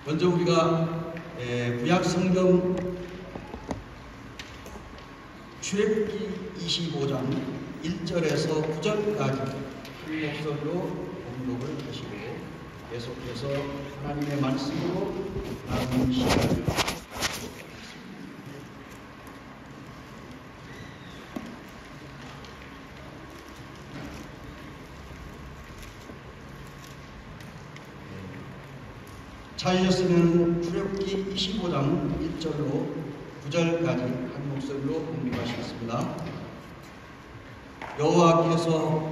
먼저 우리가 구약 성경 출애굽기 25장 1절에서 9절까지 목소리로 공독을 하시고 계속해서 하나님의 말씀으로 나누는 시간을 갖도록 하겠습니다. 찾으셨으면 출애굽기 25장 1절로 9절까지 한 목소리로 공독하시겠습니다. 여호와께서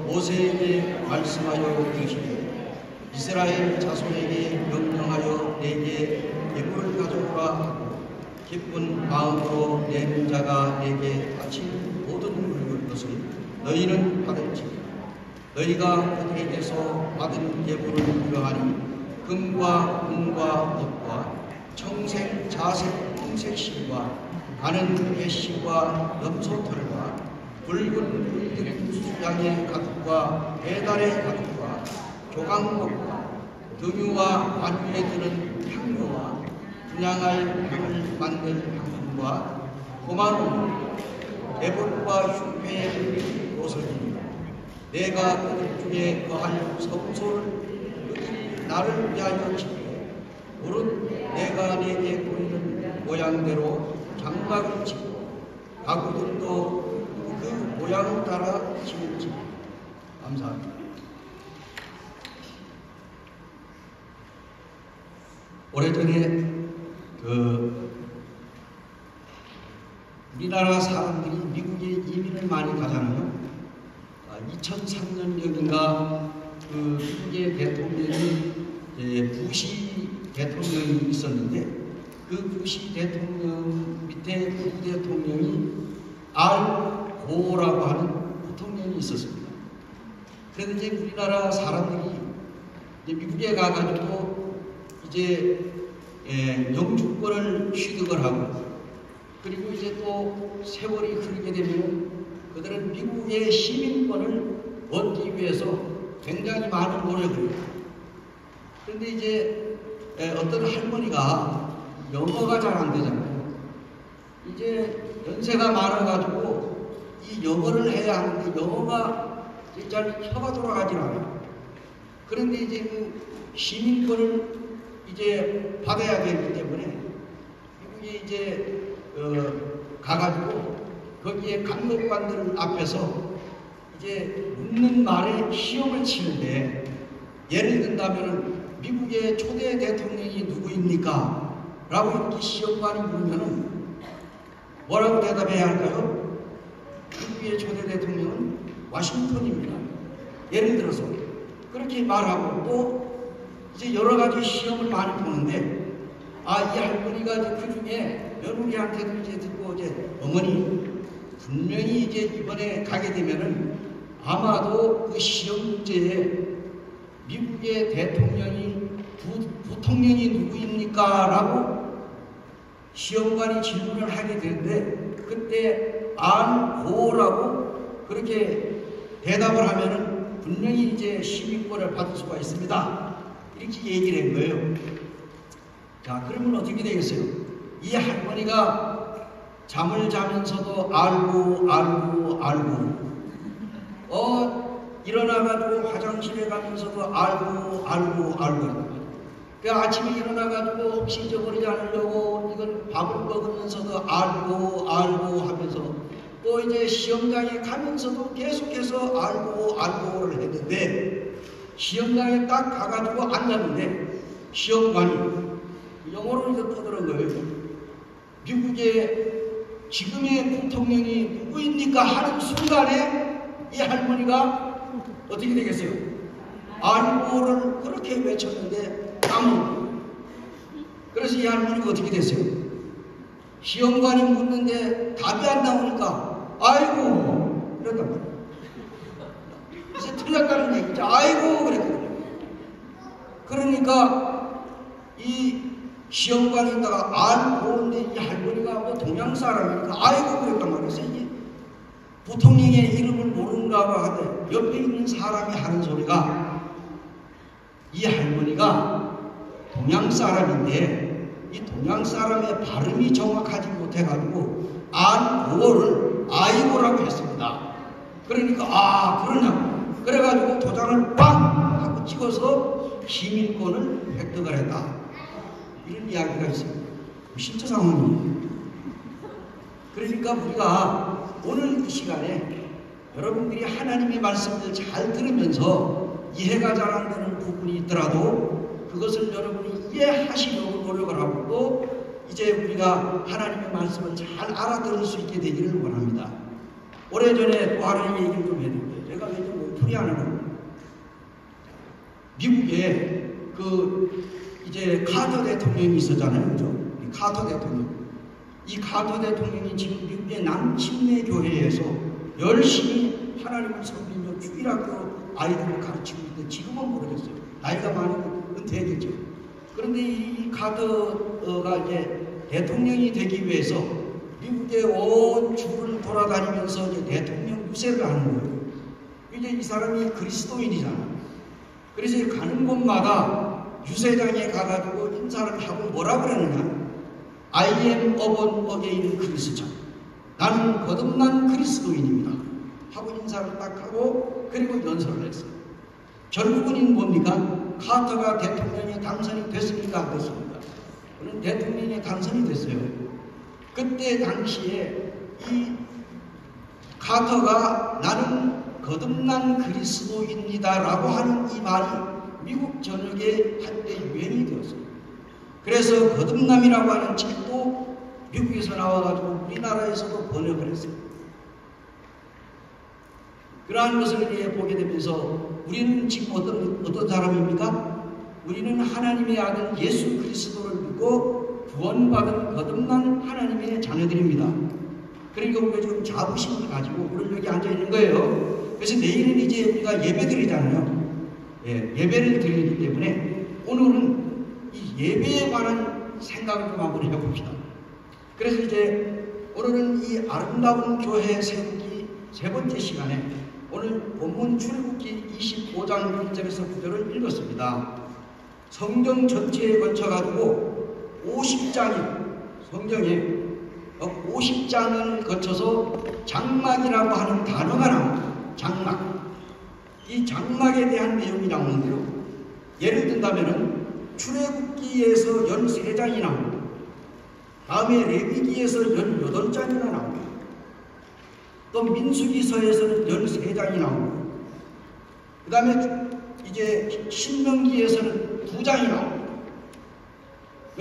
모세에게 말씀하여 이르시되 이스라엘 자손에게 명령하여 내게 예물을 가져오라 하고 기쁜 마음으로 내는 자가 내게 바친 모든 것을 너희는 받을지니 너희가 그들에게서 받은 예물을 이러하니 금과 은과 옷과 청색, 자색, 홍색 실과 가는 개실과 염소털과 붉은 물들인 수양의 가죽과 배달의 가죽과 조각목과 등유와 관유에 드는 향료와 분향할 향을 만들 향품과 고마운 대볼과 흉회의 옷을 입고 내가 그들 중에 거할 성소를 나를 위하여 짓고 오른 내가 내게 보이는 모양대로 장막을 짓고 가구들도 그 모양을 따라 지을지. 감사합니다. 오래전에 우리나라 사람들이 미국에 이민을 많이 가잖아요. 2003년경인가 미국의 대통령이 부시 대통령이 있었는데 그 부시 대통령 밑에 부대통령이 알 고라고 하는 부통령이 있었습니다. 그런데 이제 우리나라 사람들이 이제 미국에 가가지고 이제 영주권을 취득을 하고 그리고 이제 또 세월이 흐르게 되면 그들은 미국의 시민권을 얻기 위해서 굉장히 많은 노력을 해요. 그런데 이제 어떤 할머니가 영어가 잘 안 되잖아요. 이제 연세가 많아가지고 이 영어를 해야 하는데 영어가 잘 혀가 돌아가질 않아요. 그런데 이제 그 시민권을 이제 받아야 되기 때문에 미국에 이제 가가지고 거기에 감독관들 앞에서 이제 묻는 말에 시험을 치는데 예를 든다면 미국의 초대 대통령이 누구입니까? 라고 이렇게 시험관이 묻으면 뭐라고 대답해야 할까요? 미국의 초대 대통령은 워싱턴입니다. 예를 들어서 그렇게 말하고 또 이제 여러 가지 시험을 많이 보는데 이 할머니가 그 중에 며느리한테도 이제 듣고 이제 어머니 분명히 이제 이번에 가게 되면은 아마도 그 시험 문제에 미국의 대통령이 부통령이 누구입니까? 라고 시험관이 질문을 하게 되는데 그때 안고라고 그렇게 대답을 하면은 분명히 이제 시민권을 받을 수가 있습니다. 이렇게 얘기를 한 거예요. 자, 그러면 어떻게 되겠어요? 이 할머니가 잠을 자면서도 알고 일어나가지고 화장실에 가면서도 알고 그 아침에 일어나가지고 혹시 잊어버리지 않으려고 이걸 밥을 먹으면서도 알고 하면서 또 이제 시험장에 가면서도 계속해서 알고를 했는데 시험장에 딱 가가지고 앉았는데 시험관이 영어로 이제 떠드는 거예요. 미국의 지금의 부통령이 누구입니까? 하는 순간에 이 할머니가 어떻게 되겠어요? 알고를 그렇게 외쳤는데 까먹은. 그래서 이 할머니가 어떻게 됐어요? 시험관이 묻는데 답이 안 나오니까 아이고 이랬단 말이에요. 이제 틀렸다는 얘기죠. 아이고 그랬거든요. 그러니까 이 시험관에 있다가 알고인데 이 할머니가 뭐 동양 사람이니까 아이고 그랬단 말이에요. 부통령의 이름을 모르는가 하되 옆에 있는 사람이 하는 소리가 이 할머니가 동양 사람인데 이 동양 사람의 발음이 정확하지 못해가지고 안보를 아이고라고 했습니다. 그러니까 그러냐고 그래가지고 도장을 빵 하고 찍어서 시민권을 획득을 했다. 이런 이야기가 있습니다. 실제 상황이에요. 그러니까 우리가 오늘 이 시간에 여러분들이 하나님의 말씀을 잘 들으면서 이해가 잘 안 되는 부분이 있더라도 그것을 여러분이 이해하시려고 노력을 하고 또 이제 우리가 하나님의 말씀을 잘 알아들을 수 있게 되기를 원합니다. 오래전에 또 하나님의 얘기를 좀 해드릴게요. 제가 요즘 몸풀이 하는 미국에 이제 카터 대통령이 있었잖아요. 그죠? 이 카터 대통령. 이 카터 대통령이 지금 미국의 남침내 교회에서 열심히 하나님을 섬기며 주일학교 아이들을 가르치고 있는데 지금은 모르겠어요. 나이가 많으면 은퇴했겠죠. 그런데 이 카터가 이제 대통령이 되기 위해서 미국의 온 주를 돌아다니면서 이제 대통령 유세를 하는 거예요. 이제 이 사람이 그리스도인이잖아요. 그래서 가는 곳마다 유세장에 가가지고 인사를 하고 뭐라 그러느냐? I am born again Christian. 나는 거듭난 그리스도인입니다. 하고 인사를 딱 하고 그리고 연설을 했어요. 결국은 뭡니까? 카터가 대통령이 당선이 됐습니까? 안 됐습니까? 그는 대통령이 당선이 됐어요. 그때 당시에 이 카터가 나는 거듭난 그리스도인이다 라고 하는 이 말이 미국 전역에 한때 유행이 되었어요. 그래서 거듭남이라고 하는 책도 미국에서 나와가지고 우리나라에서도 번역을 했어요. 그러한 것을 이제 보게 되면서 우리는 지금 어떤 사람입니까? 우리는 하나님의 아들 예수 그리스도를 믿고 구원받은 거듭난 하나님의 자녀들입니다. 그러니까 우리가 지금 자부심을 가지고 오늘 여기 앉아 있는 거예요. 그래서 내일은 이제 우리가 예배 드리잖아요. 예배를 드리기 때문에 오늘은 이 예배에 관한 생각을 좀 한번 해봅시다. 그래서 이제 오늘은 이 아름다운 교회 세우기 세 번째 시간에 오늘 본문 출애굽기 25장 1절에서 9절을 읽었습니다. 성경 전체에 걸쳐가지고 50장이 성경에 50장을 거쳐서 장막이라고 하는 단어가 나옵니다. 장막. 이 장막에 대한 내용이 나오는데요. 예를 든다면은 출애굽기에서 13장이 나옵니다. 다음에 레위기에서 18장이나 나옵니다. 또 민수기서에서는 13장이 나옵니다. 그 다음에 이제 신명기에서는 2장이 나옵니다.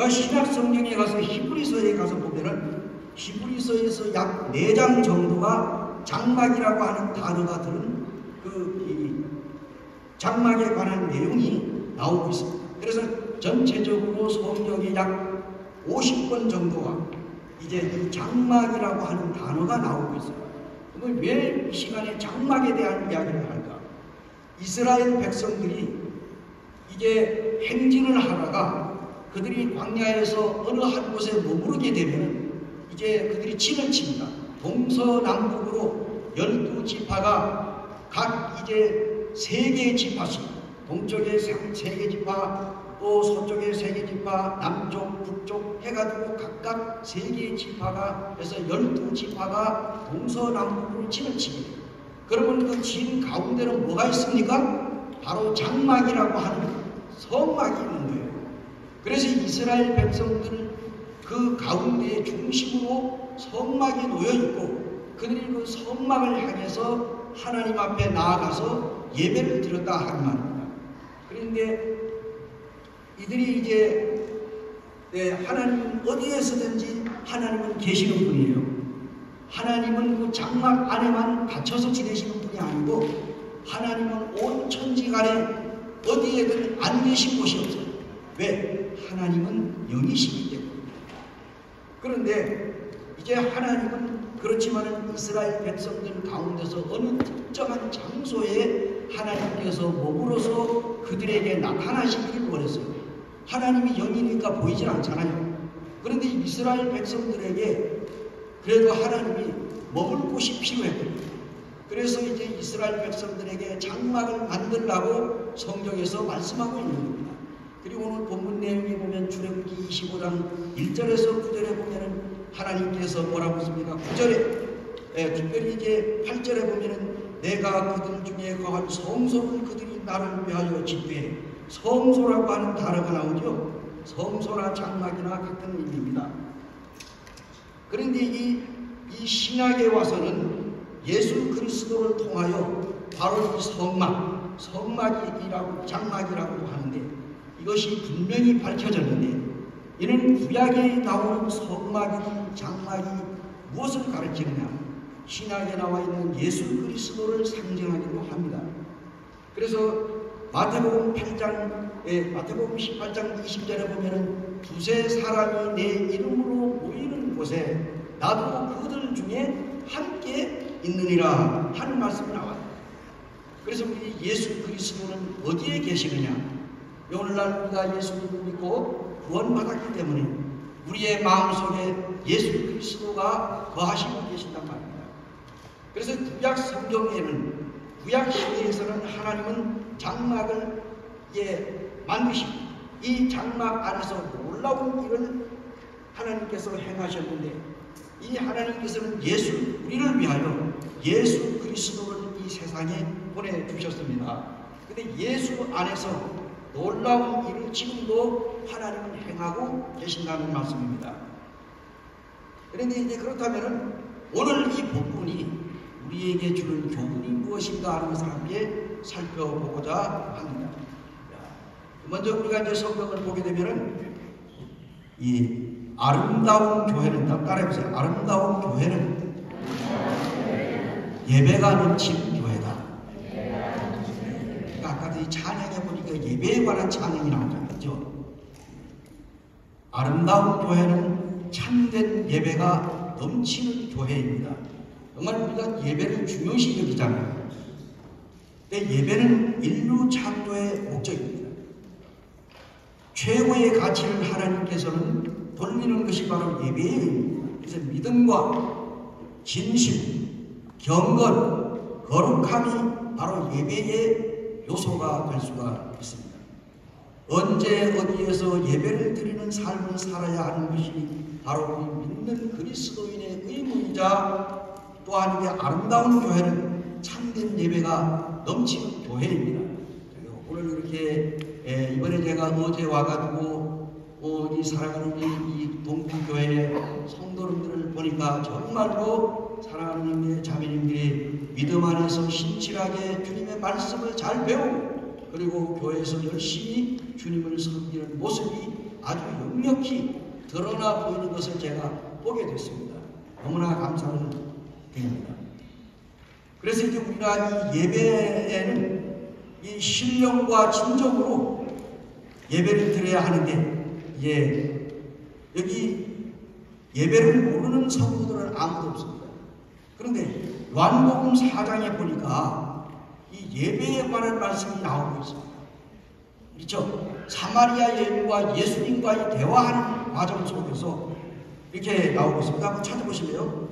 신약성경에 가서 히브리서에 가서 보면은 히브리서에서 약 4장 정도가 장막이라고 하는 단어가 들은 이 장막에 관한 내용이 나오고 있습니다. 그래서 전체적으로 성경에 약 50권 정도가 이제 이 장막이라고 하는 단어가 나오고 있습니다. 그럼 왜 이 시간에 장막에 대한 이야기를 할까? 이스라엘 백성들이 이제 행진을 하다가 그들이 광야에서 어느 한 곳에 머무르게 되면 이제 그들이 진을 칩니다. 동서남북으로 12지파가 각 이제 3개의 지파씩 동쪽에 3개 지파 또 서쪽에 3개 지파 남쪽 북쪽 해가지고 각각 3개의 지파가 해서 12지파가 동서남북으로 진을 치게 돼요. 그러면 그 진 가운데는 뭐가 있습니까? 바로 장막이라고 하는 성막이 있는 거예요. 그래서 이스라엘 백성들은 그 가운데의 중심으로 성막이 놓여있고 그들이 그 성막을 향해서 하나님 앞에 나아가서 예배를 드렸다 하는 말입니다. 그런데 이들이 이제 하나님은 어디에서든지 하나님은 계시는 분이에요. 하나님은 그 장막 안에만 갇혀서 지내시는 분이 아니고 하나님은 온 천지간에 어디에든 안 계신 곳이 없어요. 왜? 하나님은 영이시기 때문입니다. 그런데 이제 하나님은 그렇지만 이스라엘 백성들 가운데서 어느 특정한 장소에 하나님께서 머물러서 그들에게 나타나시기를 원했어요. 하나님이 영이니까 보이질 않잖아요. 그런데 이스라엘 백성들에게 그래도 하나님이 머물 곳이 필요했거든요. 그래서 이제 이스라엘 백성들에게 장막을 만들라고 성경에서 말씀하고 있는 겁니다. 그리고 오늘 본문 내용에 보면 출애굽기 25장 1절에서 9절에 보면은 하나님께서 뭐라고 했습니까? 9절에 특별히 이제 8절에 보면은 내가 그들 중에 거한 성소를 그들이 나를 위하여 짓되, 성소라고 하는 단어가 나오죠. 성소나 장막이나 같은 의미입니다. 그런데 이 신약에 와서는 예수 그리스도를 통하여 바로 이 성막이라고 장막이라고 하는데, 이것이 분명히 밝혀졌는데, 이는 구약에 나오는 성막이든 장막이 무엇을 가르치느냐? 신약에 나와 있는 예수 그리스도를 상징하기도 합니다. 그래서 마태복음 18장 20절에 보면은 두세 사람이 내 이름으로 모이는 곳에 나도 그들 중에 함께 있느니라 하는 말씀이 나와요. 그래서 우리 예수 그리스도는 어디에 계시느냐? 오늘날 우리가 예수님을 믿고 구원받았기 때문에 우리의 마음속에 예수 그리스도가 거하시고 계신단 말입니다. 그래서 구약 성경에는, 구약 시대에서는 하나님은 장막을 만드시고 이 장막 안에서 놀라운 일을 하나님께서 행하셨는데, 이 하나님께서는 우리를 위하여 예수 그리스도를 이 세상에 보내주셨습니다. 근데 예수 안에서 놀라운 일을 지금도 하나님은 행하고 계신다는 말씀입니다. 그런데 이제 그렇다면 오늘 이 본문이 우리에게 주는 교훈이 무엇인가 하는 것을 함께 살펴보고자 합니다. 먼저 우리가 이제 성경을 보게 되면은 이 아름다운 교회는, 따라해보세요. 아름다운 교회는 예배가 넘치는 교회다. 그러니까 아까도 이 찬양에 보니까 예배에 관한 찬양이 나오잖아요. 그렇죠? 아름다운 교회는 참된 예배가 넘치는 교회입니다. 정말 우리가 예배를 중요시 여기잖아요. 근데 예배는 인류 창조의 목적입니다. 최고의 가치를 하나님께서는 돌리는 것이 바로 예배의 의미입니다. 그래서 믿음과 진실, 경건, 거룩함이 바로 예배의 요소가 될 수가 있습니다. 언제 어디에서 예배를 드리는 삶을 살아야 하는 것이 바로 우리 믿는 그리스도인의 의무이자, 또한 이게 아름다운 교회는 참된 예배가 넘치는 교회입니다. 오늘 이렇게 이번에 제가 어제 와가지고 이 사랑하는 이 동부교회 성도님들을 보니까 정말로 사랑하는 자매님들이 믿음 안에서 신실하게 주님의 말씀을 잘 배우고, 그리고 교회에서 열심히 주님을 섬기는 모습이 아주 역력히 드러나 보이는 것을 제가 보게 됐습니다. 너무나 감사를 드립니다. 그래서 이제 우리가 이 예배에는 이 신령과 진정으로 예배를 드려야 하는데, 여기 예배를 모르는 성도들은 아무도 없습니다. 그런데 요한복음 4장에 보니까 이 예배에 관한 말씀이 나오고 있습니다. 그렇죠? 사마리아 여인과 예수님과의 대화하는 과정 속에서 이렇게 나오고 있습니다. 한번 찾아보실래요?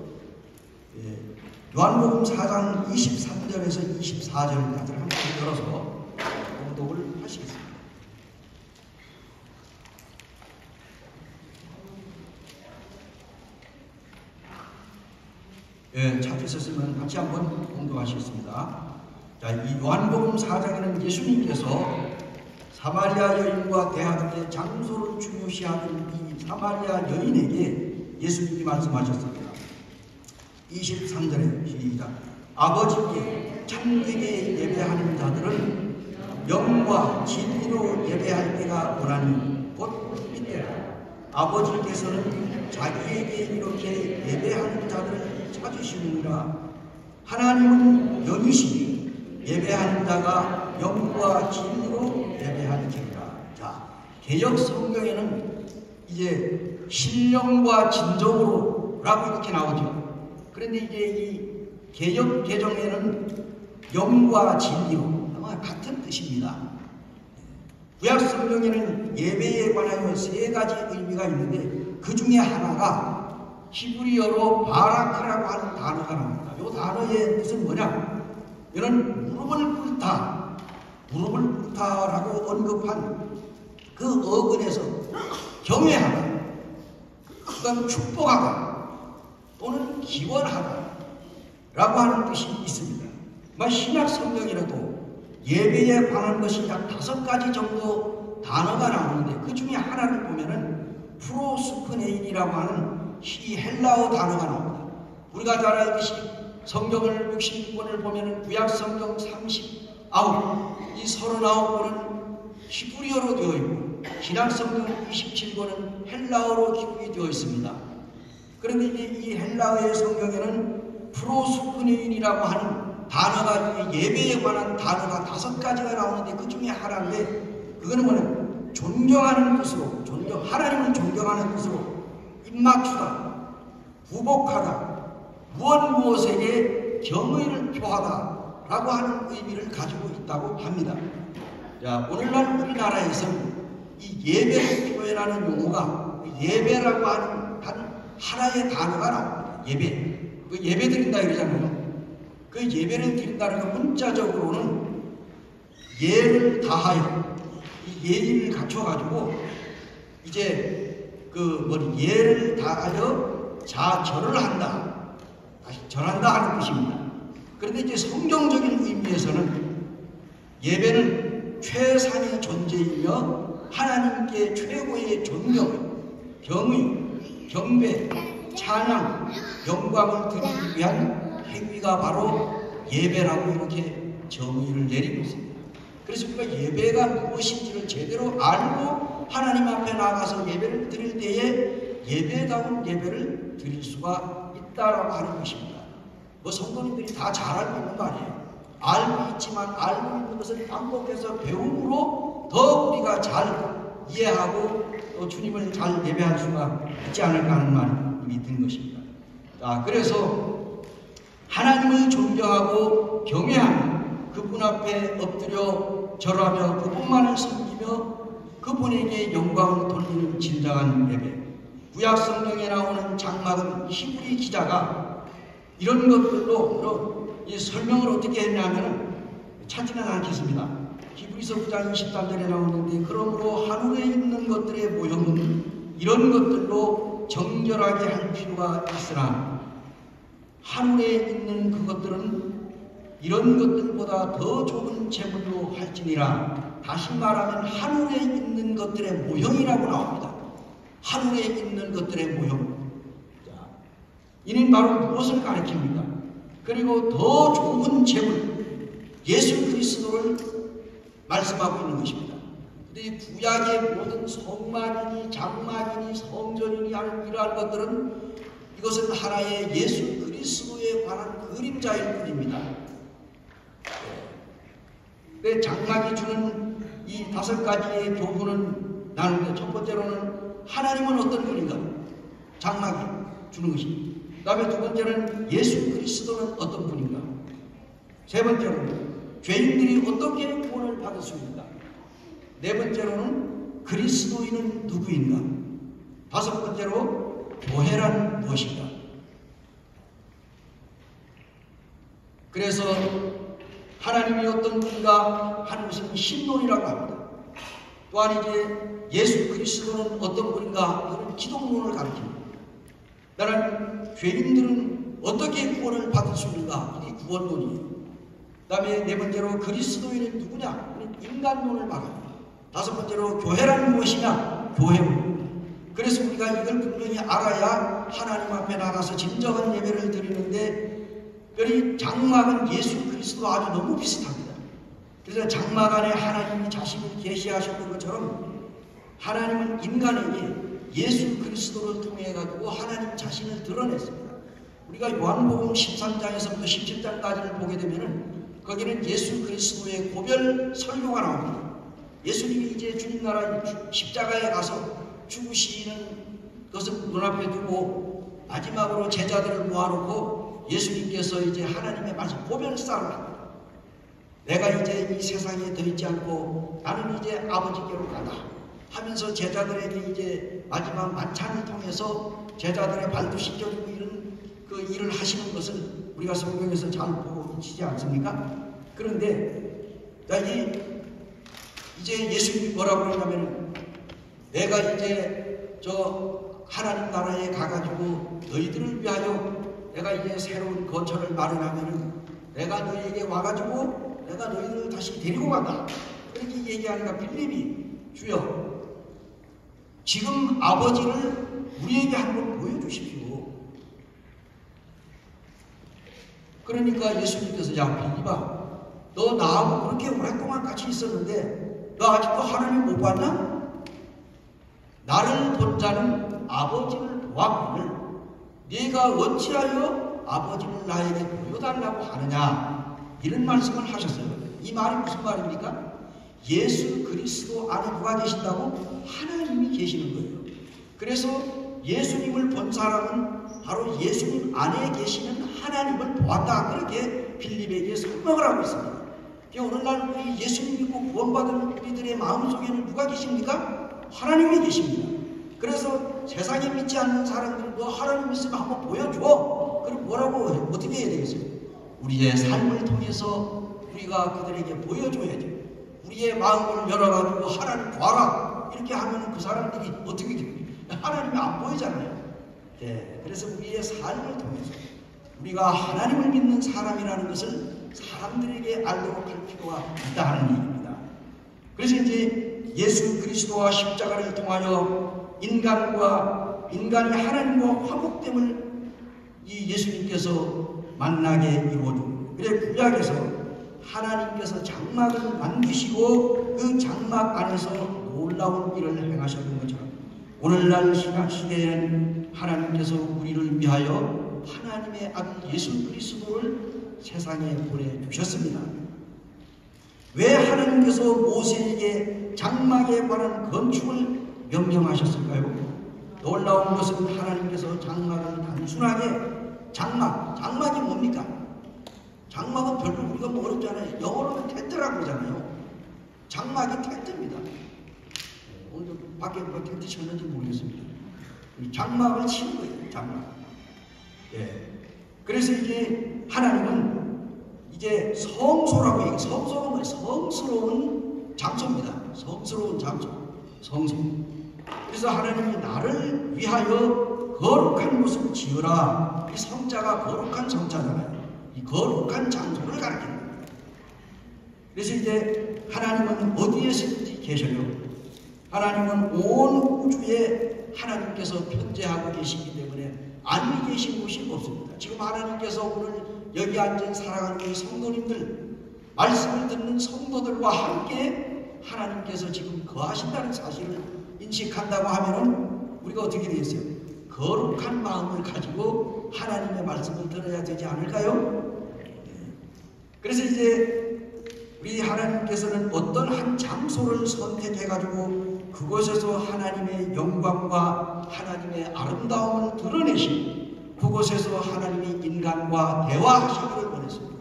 요한복음 4장 23절에서 24절까지 한번 들어서 공독을 하시겠습니다. 찾으셨으면 같이 한번 공독하시겠습니다. 자, 이 요한복음 4장에는 예수님께서 사마리아 여인과 대화할 때 장소를 중요시하는 이 사마리아 여인에게 예수님이 말씀하셨습니다. 23절에 시작. 아버지께 참되게 예배하는 자들은 영과 진리로 예배할 때가 오나니 곧 이때라. 아버지께서는 자기에게 이렇게 예배하는 자들을 찾으시느니라. 하나님은 영이시니 예배하는 자가 영과 진리로 예배하리라. 자, 개역 성경에는 이제 신령과 진정으로 라고 이렇게 나오죠. 그런데 이제 이 개역 개정에는 영과 진리로 아마 같은 뜻입니다. 구약 성경에는 예배에 관하여 세 가지 의미가 있는데, 그 중에 하나가 히브리어로 바라크라고 하는 단어가 나옵니다. 이 단어의 뜻은 뭐냐? 이는 무릎을 꿇다라고 언급한 그 어근에서 경외하다, 그건 축복하다 또는 기원하다 라고 하는 뜻이 있습니다. 신약 성경이라도 예배에 관한 것이 약 5가지 정도 단어가 나오는데 그 중에 하나를 보면은 프로스크네인이라고 하는 이 헬라어 단어가 나옵니다. 우리가 잘 알듯이 성경을 66권을 보면은 구약 성경 39, 이 39권은 히브리어로 되어 있고 신약 성경 27권은 헬라어로 기록이 되어 있습니다. 그런데 이 헬라어의 성경에는 프로스크네인이라고 하는 단어가, 예배에 관한 단어가 5가지가 나오는데 그 중에 하나인데 그거는 뭐냐면 존경하는 뜻으로, 하나님을 존경하는 뜻으로 입맞추다, 부복하다, 무엇에게 경의를 표하다 라고 하는 의미를 가지고 있다고 합니다. 자, 오늘날 우리나라에서는 이 예배를 표현하는 용어가 예배라고 하는 하나의 단어가 나옵니다. 예배 드린다 이러잖아요. 그 예배를 드린다는 건 문자적으로는 예를 다하여, 이 예의를 갖춰가지고 이제 예를 다하여 절을 한다, 다시 절한다 하는 뜻입니다. 그런데 이제 성경적인 의미에서는 예배는 최상의 존재이며 하나님께 최고의 존경, 경의, 경배, 찬양, 영광을 드리기 위한 행위가 바로 예배라고 이렇게 정의를 내리고 있습니다. 그래서 우리가 예배가 무엇인지를 제대로 알고 하나님 앞에 나가서 예배를 드릴 때에 예배다운 예배를 드릴 수가 있다라고 하는 것입니다. 성도님들이 다 잘 알고 있는 거 아니에요. 알고 있지만 알고 있는 것을 반복해서 배움으로 더 우리가 잘 이해하고 또 주님을 잘 예배할 수가 있지 않을까 하는 말이 든 것입니다. 자, 그래서 하나님을 존경하고 경외하며 그분 앞에 엎드려 절하며 그분만을 섬기며 그분에게 영광을 돌리는 진정한 예배. 구약 성경에 나오는 장막은 히브리 기자가 이런 것들로 이 설명을 어떻게 했냐면 찾지는 않겠습니다. 히브리서 9장 23절에 나오는데 그러므로 하늘에 있는 것들의 모형은 이런 것들로 정결하게 할 필요가 있으나 하늘에 있는 그것들은 이런 것들보다 더 좋은 제물로 할지니라. 다시 말하면 하늘에 있는 것들의 모형이라고 나옵니다. 하늘에 있는 것들의 모형. 이는 바로 무엇을 가리킵니까? 그리고 더 좋은 제물, 예수 그리스도를 말씀하고 있는 것입니다. 근데 구약의 모든 성막이니 장막이니 성전이니 이러한 것들은 이것은 하나의 예수 그리스도에 관한 그림자일 뿐입니다. 장막이 주는 이 5가지의 교훈은 나누는데 첫 번째로는 하나님은 어떤 분인가? 장막이 주는 것입니다. 그 다음에 두 번째는 예수 그리스도는 어떤 분인가? 세 번째로는 죄인들이 어떻게 구원을 받을 수 있는가? 네 번째로는 그리스도인은 누구인가? 다섯 번째로 교회란 무엇인가? 그래서 하나님이 어떤 분인가 하는 것은 신론이라고 합니다. 또한 이제 예수 그리스도는 어떤 분인가 이런 기독론을 가르칩니다. 나는 죄인들은 어떻게 구원을 받을 수 있는가? 이게 구원론이에요. 그 다음에 네 번째로 그리스도인은 누구냐? 인간론을 말합니다. 다섯 번째로 교회란 무엇이냐? 교회론. 그래서 우리가 이걸 분명히 알아야 하나님 앞에 나가서 진정한 예배를 드리는데 이 장막은 예수 그리스도와 아주 너무 비슷합니다. 그래서 장막 안에 하나님이 자신을 계시하셨던 것처럼 하나님은 인간에게 예수 그리스도를 통해 가지고 하나님 자신을 드러냈습니다. 우리가 요한복음 13장에서부터 17장까지를 보게 되면은 거기는 예수 그리스도의 고별 설교가 나옵니다. 예수님이 이제 주님 나라 십자가에 가서 죽으시는 것을 눈앞에 두고 마지막으로 제자들을 모아놓고 예수님께서 이제 하나님의 말씀 고별사를 합니다. 내가 이제 이 세상에 더 있지 않고 나는 이제 아버지께로 가다 하면서 제자들에게 이제 마지막 만찬을 통해서 제자들의 발도 씻겨주고 이런 그 일을 하시는 것을 우리가 성경에서 잘 보고 있지 않습니까? 그런데 이제 예수님이 뭐라고 그러냐면 내가 이제 저 하나님 나라에 가가지고 너희들을 위하여 내가 이제 새로운 거처를 마련하면은 내가 너희에게 와가지고 내가 너희들을 다시 데리고 간다. 그렇게 얘기하니까 빌립이 주여 지금 아버지를 우리에게 한번 보여주십시오. 그러니까 예수님께서 야 빌립아 너 나하고 그렇게 오랫동안 같이 있었는데 너 아직도 하나님 못 봤나? 나를 본 자는 아버지를 보았거늘 네가 어찌하여 아버지를 나에게 보여달라고 하느냐 이런 말씀을 하셨어요. 이 말이 무슨 말입니까? 예수 그리스도 안에 누가 계신다고? 하나님이 계시는 거예요. 그래서 예수님을 본 사람은 바로 예수님 안에 계시는 하나님을 보았다. 그렇게 빌립에게 설명을 하고 있습니다. 오늘날 우리 예수님 믿고 구원받은 우리들의 마음속에는 누가 계십니까? 하나님이 계십니다. 그래서 세상에 믿지 않는 사람들 너 하나님 있으면 한번 보여줘. 그럼 뭐라고 어떻게 해야 되겠어요? 우리의 삶을 통해서 우리가 그들에게 보여줘야죠. 우리의 마음을 열어가지고 하나님 봐라 이렇게 하면 그 사람들이 어떻게 됩니까? 하나님이 안 보이잖아요. 네, 그래서 우리의 삶을 통해서 우리가 하나님을 믿는 사람이라는 것을 사람들에게 알도록 할 필요가 있다는 얘기입니다. 그래서 이제 예수 그리스도와 십자가를 통하여 인간이 하나님과 화목됨을 이 예수님께서 만나게 이루어줍니다. 그래 구약에서 하나님께서 장막을 만드시고 그 장막 안에서 놀라운 일을 행하셨던 것처럼 오늘날 시대에는 하나님께서 우리를 위하여 하나님의 아들 예수 그리스도를 세상에 보내주셨습니다. 왜 하나님께서 모세에게 장막에 관한 건축을 명령하셨을까요? 놀라운 것은 하나님께서 장막을 단순하게 장막이 뭡니까? 장막은 별로 우리가 모르잖아요. 영어로는 텐트라고 그러잖아요. 장막이 텐트입니다. 오늘 밖에 뭐 텐트 쳤는지 모르겠습니다. 장막을 치는 거예요. 장막. 예. 그래서 이제 하나님은 이제 성소라고 얘기해요. 성소가 뭐예요? 성스러운 장소입니다. 성스러운 장소. 성소. 그래서 하나님이 나를 위하여 거룩한 곳을 지으라. 이 성자가 거룩한 성자잖아요. 이 거룩한 장소를 가리킵니다. 그래서 이제 하나님은 어디에서든지 계셔요. 하나님은 온 우주에 하나님께서 편재하고 계시기 때문에 안 계신 곳이 없습니다. 지금 하나님께서 오늘 여기 앉은 사랑하는 우리 성도님들, 말씀을 듣는 성도들과 함께 하나님께서 지금 거하신다는 사실을 인식한다고 하면은 우리가 어떻게 되겠어요? 거룩한 마음을 가지고 하나님의 말씀을 들어야 되지 않을까요? 그래서 이제 우리 하나님께서는 어떤 한 장소를 선택해가지고 그곳에서 하나님의 영광과 하나님의 아름다움을 드러내시고 그곳에서 하나님이 인간과 대화하시기를 원했습니다.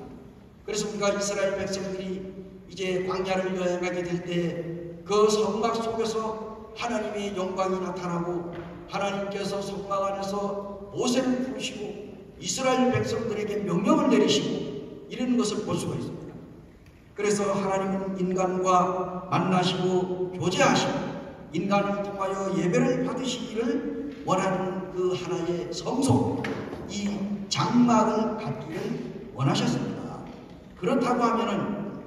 그래서 우리가 이스라엘 백성들이 이제 광야를 여행하게 될 때 그 성막 속에서 하나님의 영광이 나타나고 하나님께서 성막 안에서 모세를 부르시고 이스라엘 백성들에게 명령을 내리시고 이런 것을 볼 수가 있습니다. 그래서 하나님은 인간과 만나시고 교제하시고 인간을 통하여 예배를 받으시기를 원하는 그 하나의 성소, 이 장막을 갖기를 원하셨습니다. 그렇다고 하면은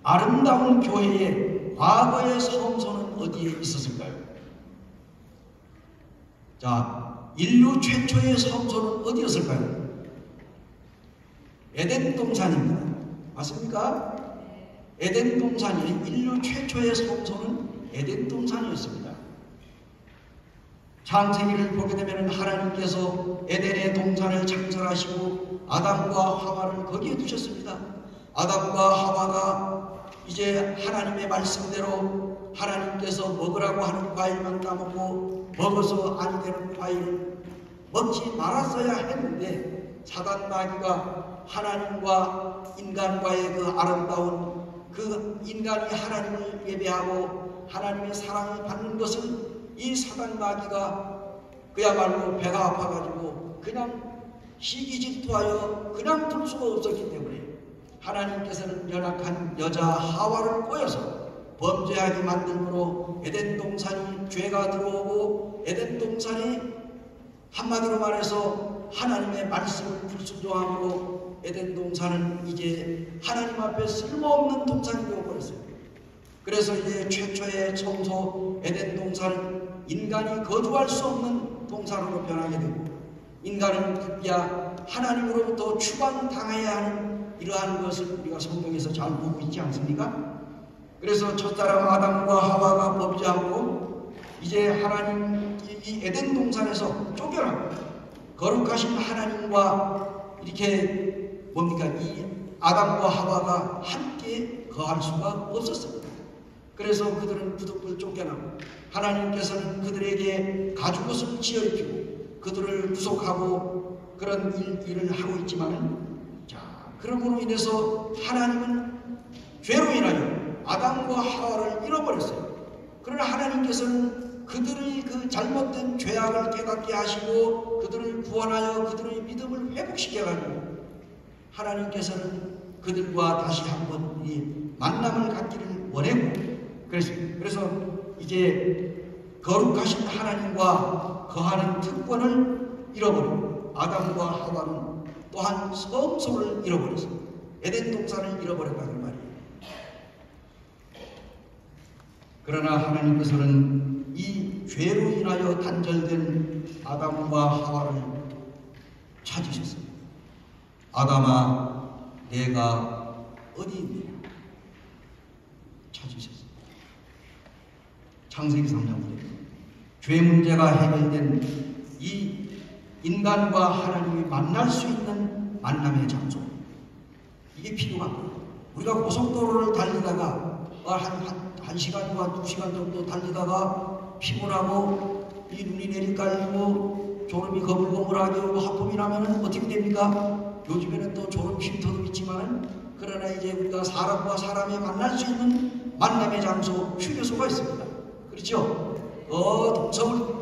아름다운 교회의 과거의 성소는 어디에 있었을까요? 자, 인류 최초의 성소는 어디였을까요? 에덴 동산입니다. 맞습니까? 에덴 동산이 인류 최초의 성소는 에덴 동산이었습니다. 창세기를 보게 되면 하나님께서 에덴의 동산을 창설하시고 아담과 하와를 거기에 두셨습니다. 아담과 하와가 이제 하나님의 말씀대로 하나님께서 먹으라고 하는 과일만 따먹고 먹어서 아니 되는 과일을 먹지 말았어야 했는데 사단 마귀가 하나님과 인간과의 그 아름다운 그 인간이 하나님을 예배하고 하나님의 사랑을 받는 것을 이 사단 마귀가 그야말로 배가 아파가지고 그냥 시기질투하여 그냥 둘 수가 없었기 때문에 하나님께서는 연약한 여자 하와를 꼬여서 범죄하게 만들므로 에덴 동산이 죄가 들어오고 에덴 동산이 한마디로 말해서 하나님의 말씀을 불순종함으로 에덴 동산은 이제 하나님 앞에 쓸모없는 동산이 되어버렸어요. 그래서 이제 최초의 청소 에덴 동산은 인간이 거주할 수 없는 동산으로 변하게 되고 인간은 급기야 하나님으로부터 추방당해야 하는 이러한 것을 우리가 성경에서 잘 보고 있지 않습니까? 그래서 첫사람 아담과 하와가 범죄하고 이제 하나님 이 에덴 동산에서 쫓겨나고 거룩하신 하나님과 이렇게 뭡니까? 이 아담과 하와가 함께 거할 수가 없었습니다. 그래서 그들은 부득불 쫓겨나고 하나님께서는 그들에게 가죽옷을 지어 입히고 그들을 구속하고 그런 일을 하고 있지만은 그러므로 인해서 하나님은 죄로 인하여 아담과 하와를 잃어버렸어요. 그러나 하나님께서는 그들의 그 잘못된 죄악을 깨닫게 하시고 그들을 구원하여 그들의 믿음을 회복시켜가지고 하나님께서는 그들과 다시 한번 이 만남을 갖기를 원했고 그래서 이제 거룩하신 하나님과 거하는 특권을 잃어버리고 아담과 하와는 또한 성소를 잃어버렸습니다. 에덴 동산을 잃어버렸다는 말이에요. 그러나 하나님께서는 이 죄로 인하여 단절된 아담과 하와를 찾으셨습니다. 아담아, 내가 어디 있느냐? 찾으셨습니다. 창세기 3장부터 죄 문제가 해결된 이 인간과 하나님이 만날 수 있는 만남의 장소, 이게 필요합니다. 우리가 고속도로를 달리다가 한 시간과 2시간 정도 달리다가 피곤하고 이 눈이 내리깔리고 졸음이 거물거물하게 오고 하품이 나면은 어떻게 됩니까? 요즘에는 또 졸음 쉼터도 있지만 그러나 이제 우리가 사람과 사람이 만날 수 있는 만남의 장소, 휴게소가 있습니다. 그렇죠? 동서울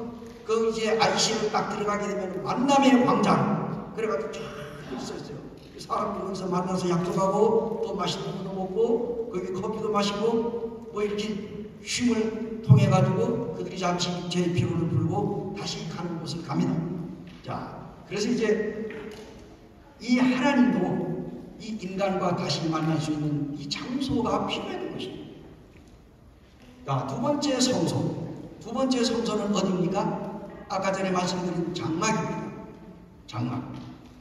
이제 IC를 딱 들어가게 되면 만남의 광장 그래가지고 쫙 있었어요. 사람들이 거기서 만나서 약속하고 또 맛있는 것도 먹고 거기 커피도 마시고 뭐 이렇게 쉼을 통해 가지고 그들이 잠시 제 피로를 풀고 다시 가는 곳을 갑니다. 자, 그래서 이제 이 하나님도 이 인간과 다시 만날 수 있는 이 장소가 필요한 것입니다. 자, 두 번째 성소. 두 번째 성소는 어디입니까? 아까 전에 말씀드린 장막입니다. 장막.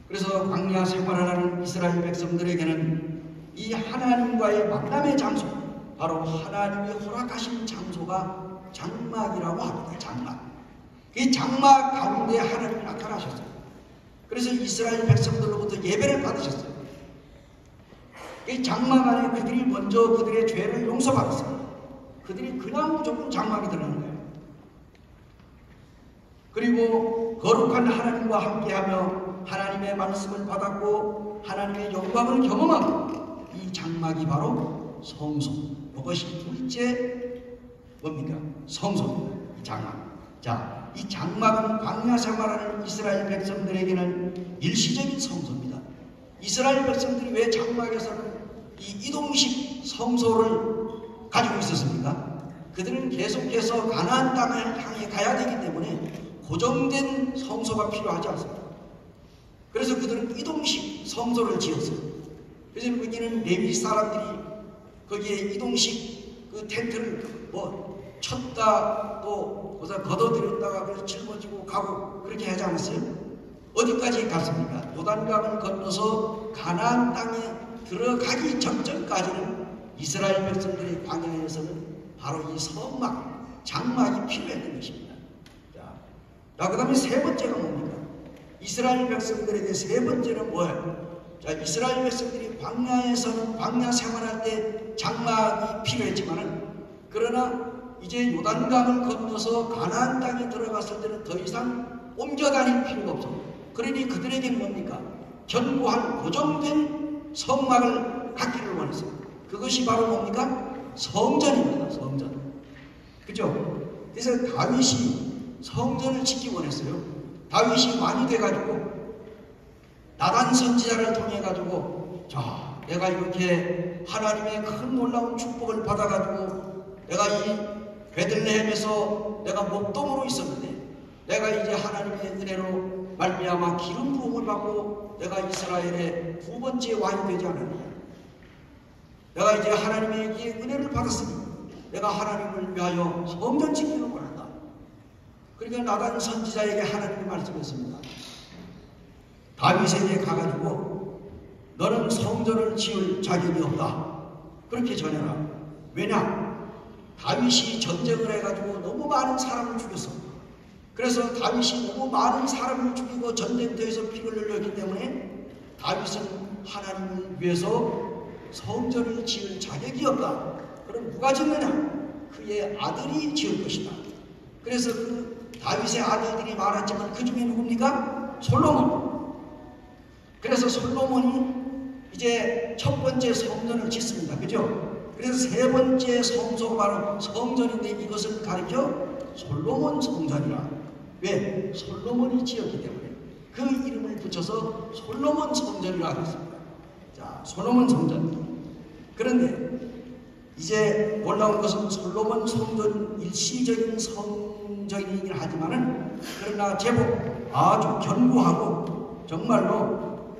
그래서 광야 생활하는 이스라엘 백성들에게는 이 하나님과의 만남의 장소, 바로 하나님이 허락하신 장소가 장막이라고 합니다. 장막. 이 장막 가운데 하나님이 나타나셨어요. 그래서 이스라엘 백성들로부터 예배를 받으셨어요. 이 장막 안에 그들이 먼저 그들의 죄를 용서받았어요. 그들이 그냥 무조건 장막에 들어가는 거예요. 그리고 거룩한 하나님과 함께하며 하나님의 말씀을 받았고 하나님의 영광을 경험하고 이 장막이 바로 성소. 이것이 둘째 뭡니까? 성소입니다. 이 장막. 자, 이 장막은 광야 생활하는 이스라엘 백성들에게는 일시적인 성소입니다. 이스라엘 백성들이 왜 장막에서는 이 이동식 성소를 가지고 있었습니까? 그들은 계속해서 가나안 땅을 향해 가야 되기 때문에 고정된 성소가 필요하지 않습니다. 그래서 그들은 이동식 성소를 지었어요. 그래서 거기는 레위 사람들이 거기에 이동식 그 텐트를 뭐 쳤다 또 거기서 걷어들였다가 그래서 짊어지고 가고 그렇게 하지 않았어요? 어디까지 갔습니까? 요단강을 건너서 가나안 땅에 들어가기 전까지는 이스라엘 백성들의 광야에서는 바로 이 성막, 장막이 필요했던 것입니다. 자, 그 다음에 세 번째가 뭡니까? 이스라엘 백성들에게 세 번째는 뭐예요? 자, 이스라엘 백성들이 광야에서는 광야 생활할 때 장막이 필요했지만은 그러나 이제 요단강을 건너서 가나안 땅에 들어갔을 때는 더 이상 옮겨 다닐 필요가 없어요. 그러니 그들에게는 뭡니까? 견고한 고정된 성막을 갖기를 원했어요. 그것이 바로 뭡니까? 성전입니다. 성전. 그죠? 그래서 다윗이 성전을 짓기 원했어요. 다윗이 왕이 돼가지고 나단 선지자를 통해 가지고 자, 내가 이렇게 하나님의 큰 놀라운 축복을 받아가지고 내가 이 베들레헴에서 내가 목동으로 있었는데 내가 이제 하나님의 은혜로 말미암아 기름 부음을 받고 내가 이스라엘의 두 번째 왕이 되지 않았느냐. 내가 이제 하나님에게 은혜를 받았으니 내가 하나님을 위하여 성전 짓기를 원한다. 그러니까 나단 선지자에게 하나님이 말씀했습니다. 다윗에게 가가지고 너는 성전을 지을 자격이 없다. 그렇게 전해라. 왜냐? 다윗이 전쟁을 해가지고 너무 많은 사람을 죽였어. 그래서 다윗이 너무 많은 사람을 죽이고 전쟁터에서 피를 흘렸기 때문에 다윗은 하나님을 위해서 성전을 지을 자격이 없다. 그럼 누가 짓느냐? 그의 아들이 지을 것이다. 그래서 그 다윗의 아들들이 많았지만 그 중에 누굽니까? 솔로몬. 그래서 솔로몬이 이제 첫 번째 성전을 짓습니다. 그죠? 그래서 세 번째 성소가 바로 성전인데 이것을 가리켜 솔로몬 성전이라. 왜? 솔로몬이 지었기 때문에 그 이름을 붙여서 솔로몬 성전이라 했습니다. 자, 솔로몬 성전. 그런데 이제 올라온 것은 솔로몬 성전 일시적인 성전이긴 하지만은 그러나 제법 아주 견고하고 정말로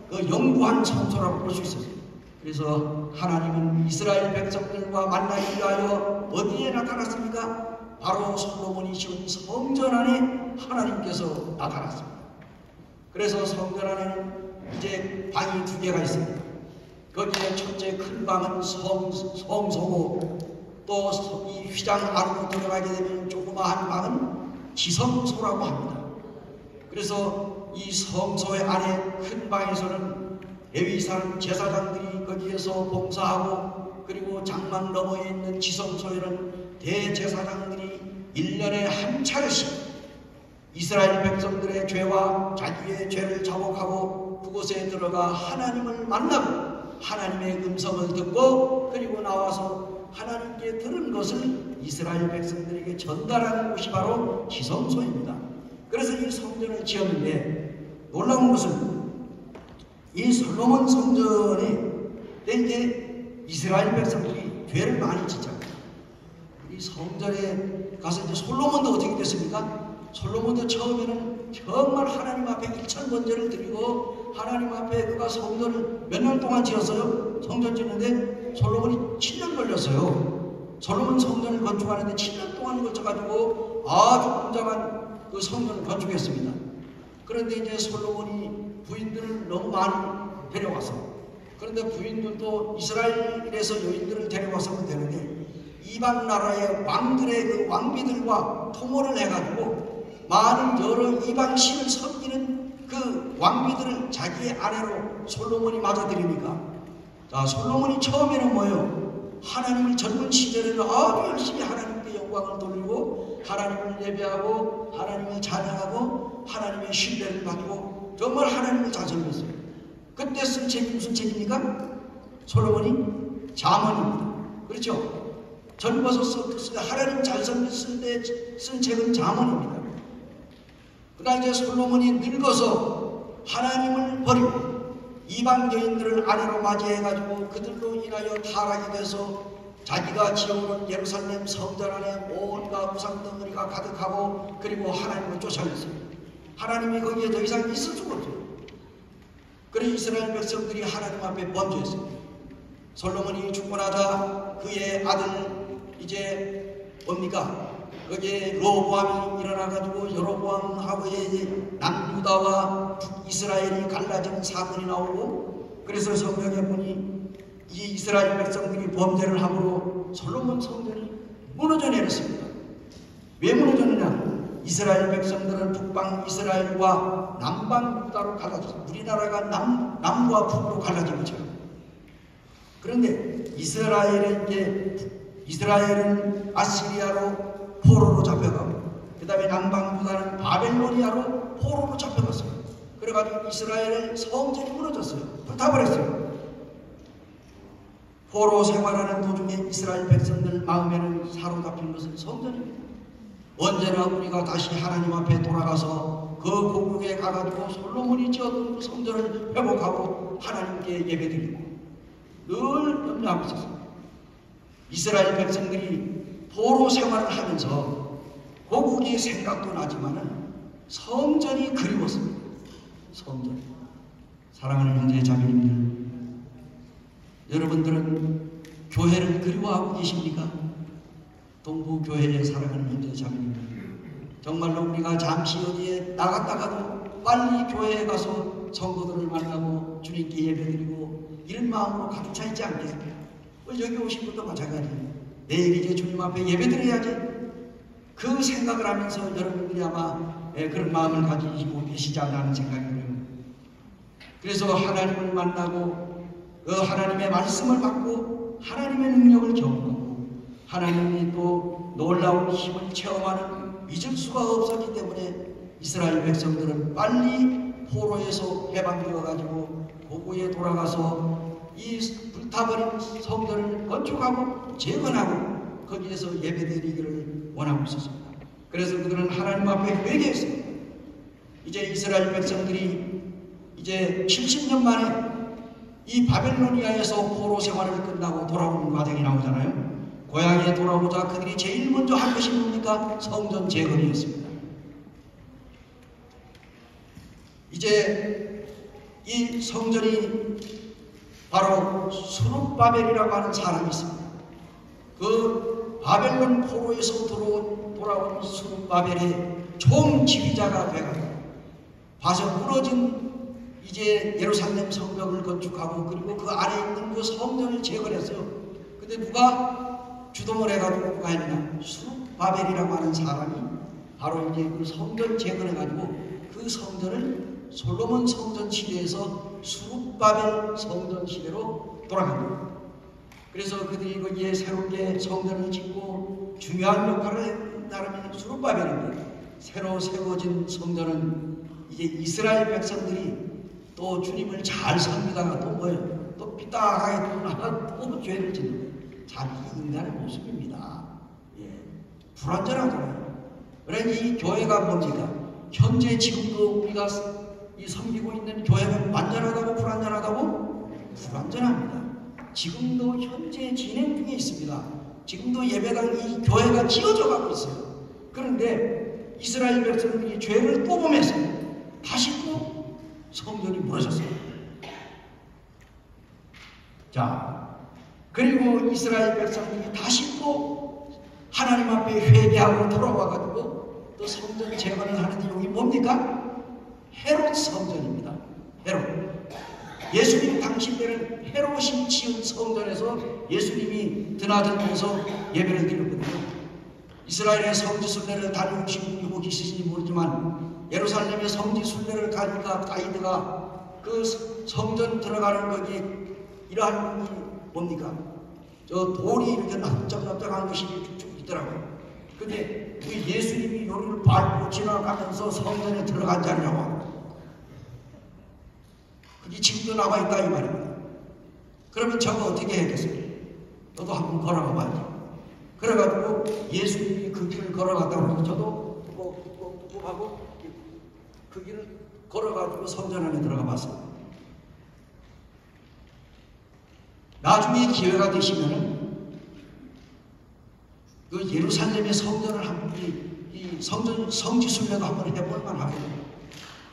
그 영구한 성소라고 볼 수 있었어요. 그래서 하나님은 이스라엘 백성들과 만나기 위하여 어디에 나타났습니까? 바로 솔로몬이 지은 성전 안에 하나님께서 나타났습니다. 그래서 성전 안에는 이제 방이 두 개가 있습니다. 거기에 첫째 큰 방은 성소고 또 이 휘장 안으로 들어가게 되면 조그마한 방은 지성소라고 합니다. 그래서 이 성소의 안에 큰 방에서는 레위산 제사장들이 거기에서 봉사하고 그리고 장막 너머에 있는 지성소에는 대제사장들이 1년에 한 차례씩 이스라엘 백성들의 죄와 자기의 죄를 자복하고 그곳에 들어가 하나님을 만나고 하나님의 음성을 듣고 그리고 나와서 하나님께 들은 것을 이스라엘 백성들에게 전달하는 곳이 바로 지성소입니다. 그래서 이 성전을 지었는데 놀라운 것은 이 솔로몬 성전에 이제 이스라엘 백성들이 죄를 많이 짓잖아요. 이 성전에 가서 이제 솔로몬도 어떻게 됐습니까? 솔로몬도 처음에는 정말 하나님 앞에 1000번제를 드리고 하나님 앞에 그가 성전을 몇 년 동안 지었어요? 성전 짓는데 솔로몬이 7년 걸렸어요. 솔로몬 성전을 건축하는데 7년 동안 걸쳐가지고 아주 웅장한 그 성전을 건축했습니다. 그런데 이제 솔로몬이 부인들을 너무 많이 데려와서 그런데 부인들도 이스라엘에서 여인들을 데려와서는 되는데 이방 나라의 왕들의 그 왕비들과 통혼을 해가지고 많은 여러 이방 신을 섬기는 그 왕비들을 자기의 아내로 솔로몬이 맞아들이니까 자 솔로몬이 처음에는 뭐예요? 하나님을 젊은 시절에는 아주 열심히 하나님께 영광을 돌리고 하나님을 예배하고 하나님을 찬양하고 하나님의 신뢰를 받고 정말 하나님을 잘 섬겼어요. 그때 쓴 책이 무슨 책입니까? 솔로몬이 잠언입니다. 그렇죠? 젊어서 하나님 잘 섬겼을 때 쓴 책은 잠언입니다. 그러나 이제 솔로몬이 늙어서 하나님을 버리고 이방 여인들을 아내로 맞이해가지고 그들로 인하여 타락이 돼서 자기가 지어오는 예루살렘 성전 안에 온갖 우상덩어리가 가득하고 그리고 하나님을 쫓아냈어요. 하나님이 거기에 더 이상 있을 수가 없어요. 그래서 이스라엘 백성들이 하나님 앞에 범죄했어요. 솔로몬이 죽고 나자 그의 아들 이제 뭡니까? 거기에 로보암이 일어나가지고 여로보암하고의 남유다와 북이스라엘이 갈라지는 사건이 나오고 그래서 성경에 보니 이 이스라엘 백성들이 범죄를 함으로 솔로몬 성전이 무너져 내렸습니다. 왜 무너졌느냐? 이스라엘 백성들은 북방 이스라엘과 남방 유다로 갈라졌어요. 우리나라가 남부와 북으로 갈라진 것처럼. 그런데 이스라엘은 아시리아로 포로로 잡혀가고 그 다음에 남방 유다는 바벨로니아로 포로로 잡혀갔어요. 그래가지고 이스라엘 성전이 무너졌어요. 불타버렸어요. 포로 생활하는 도중에 이스라엘 백성들 마음에는 사로잡힌 것은 성전입니다. 언제나 우리가 다시 하나님 앞에 돌아가서 그 고국에 가가지고 솔로몬이 지었던 그 성전을 회복하고 하나님께 예배드리고 늘 염려하고 있었습니다. 이스라엘 백성들이 포로 생활을 하면서 고국의 생각도 나지만은 성전이 그리웠습니다. 성전. 사랑하는 형제 자매님들, 여러분들은 교회를 그리워하고 계십니까? 동부교회에 사랑하는 형제 자매님들, 정말로 우리가 잠시 어디에 나갔다가도 빨리 교회에 가서 성도들을 만나고 주님께 예배드리고 이런 마음으로 가득 차 있지 않겠습니까? 여기 오신 분도 마찬가지예요. 내일 이제 주님 앞에 예배드려야지, 그 생각을 하면서 여러분들이 아마 그런 마음을 가지고 계시지 않나 하는 생각이 들어요. 그래서 하나님을 만나고 그 하나님의 말씀을 받고 하나님의 능력을 경험하고 하나님이 또 놀라운 힘을 체험하는 잊을 수가 없었기 때문에 이스라엘 백성들은 빨리 포로에서 해방되어 가지고 고국에 돌아가서 이 불타버린 성전을 건축하고 재건하고 거기에서 예배드리기를 원하고 있었습니다. 그래서 그들은 하나님 앞에 회개했습니다. 이제 이스라엘 백성들이 이제 70년 만에 이 바벨로니아에서 포로 생활을 끝나고 돌아오는 과정이 나오잖아요. 고향에 돌아오자 그들이 제일 먼저 한 것이 뭡니까? 성전 재건이었습니다. 이제 이 성전이 바로 스룹바벨이라고 하는 사람이 있습니다. 그 바벨론 포로에서 돌아온 스룹바벨의 총지휘자가 돼가지고 봐서 무너진 이제 예루살렘 성벽을 건축하고 그리고 그 안에 있는 그 성전을 재건했어요. 근데 누가 주동을 해가지고 누가 했냐? 스룹바벨이라고 하는 사람이 바로 이제 그 성전 재건해가지고 그 성전을 솔로몬 성전 시대에서 스룹바벨 성전 시대로 돌아갑니다. 그래서 그들이 거기에 새롭게 성전을 짓고 중요한 역할을 했던 사람이 스룹바벨인데, 새로 세워진 성전은 이제 이스라엘 백성들이 또 주님을 잘 섬기다가 또 뭐예요? 또 삐딱하게 또 죄를 짓는 자기 인간의 모습입니다. 예. 불완전하잖아요. 그러니 이 교회가 뭡니까? 현재 지금도 우리가 이 섬기고 있는 교회가 완전하다고 불완전하다고? 불완전합니다. 지금도 현재 진행 중에 있습니다. 지금도 예배당 이 교회가 지어져 가고 있어요. 그런데 이스라엘 백성들이 죄를 또 범해서 다시 또 성전이 무너졌어요. 자, 그리고 이스라엘 백성들이 다시 또 하나님 앞에 회개하고 돌아와가지고 또 성전 재건을 하는데 여기 뭡니까? 헤롯 성전입니다. 헤롯. 예수님 당시 때는 헤롯이 지은 성전에서 예수님이 드나들면서 예배를 드렸거든요. 이스라엘의 성지순례를 다녀오시고 계시는지 모르지만 예루살렘의 성지순례를 가니까 가이드가 그 성전 들어가는 거기 이러한 게 뭡니까? 저 돌이 이렇게 납작납작한 것이 쭉쭉 있더라고요. 근데 그 예수님이 여기를 밟고 지나가면서 성전에 들어간 자리라고 합니다. 그게 지금도 남아있다 이 말입니다. 그러면 저거 어떻게 했겠어요? 너도 한번 걸어가 봐야지. 그래가지고 예수님이 그 길을 걸어갔다고 해서 저도 뚜껑 하고 그 길을 걸어가지고 성전 안에 들어가 봤습니다. 나중에 기회가 되시면은 그 예루살렘의 성전을 한번 이 성지순례도 한번 해볼 만하거든요.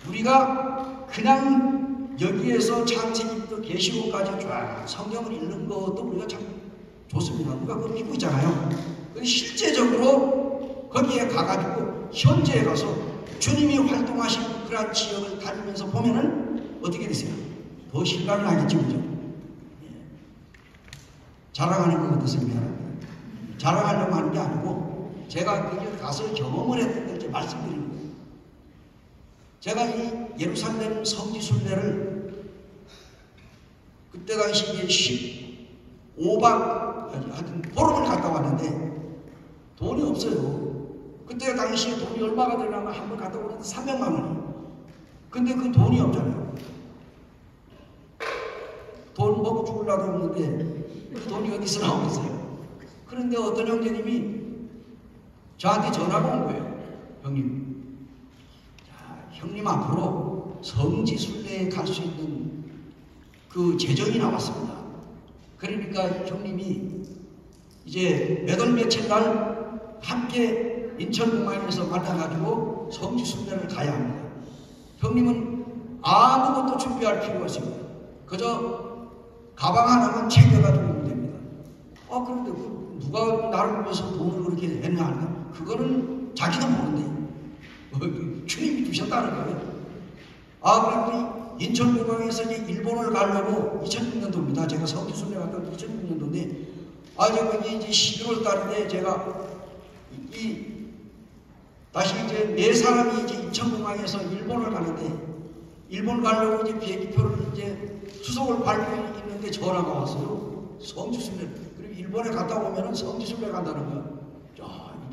우리가 그냥 여기에서 창세기부터 계시록까지 쫙 성경을 읽는 것도 우리가 참 좋습니다. 우리가 그걸 믿고 있잖아요. 실제적으로 거기에 가가지고 현재에 가서 주님이 활동하신 그러한 지역을 다니면서 보면은 어떻게 되세요? 더 실감이 나겠죠, 그죠? 자랑하는 것 어떻습니까? 자랑하려고 하는 게 아니고 제가 거기에 가서 경험을 했던 걸 이제 말씀드리는 거예요. 제가 이 예루살렘 성지순례를 그때 당시에 15박 하여튼 보름을 갔다 왔는데 돈이 없어요. 그때 당시에 돈이 얼마가 들어가면 한 번 갔다 오는데 300만 원이에요. 근데 그 돈이 없잖아요. 돈 먹고 죽으려고 했는데 그 돈이 어디서 나오겠어요? 그런데 어떤 형제님이 저한테 전화가 온 거예요. 형님, 자, 형님 앞으로 성지순례에 갈 수 있는 그 재정이 나왔습니다. 그러니까 형님이 이제 몇 월 며칠 날 함께 인천공항에서 만나가지고 성지 순례를 가야 합니다. 형님은 아무것도 준비할 필요가 없습니다. 그저 가방 하나만 챙겨가지고 오면 됩니다. 그런데 누가 나를 위해서 돈을 그렇게 했나 하니까 그거는 자기도 모르는데 주님이 주셨다는 거예요. 그런데 인천공항에서 이제 일본을 가려고 2006년도입니다. 제가 성지순례 갔던 2006년도인데 이제 11월 달인데 제가 다시 이제 네 사람이 이제 인천공항에서 일본을 가는데 일본 가려고 이제 비행기표를 이제 수속을 밟고 있는데 전화가 왔어요. 성지순례. 그리고 일본에 갔다 오면은 성지순례 간다는 거야.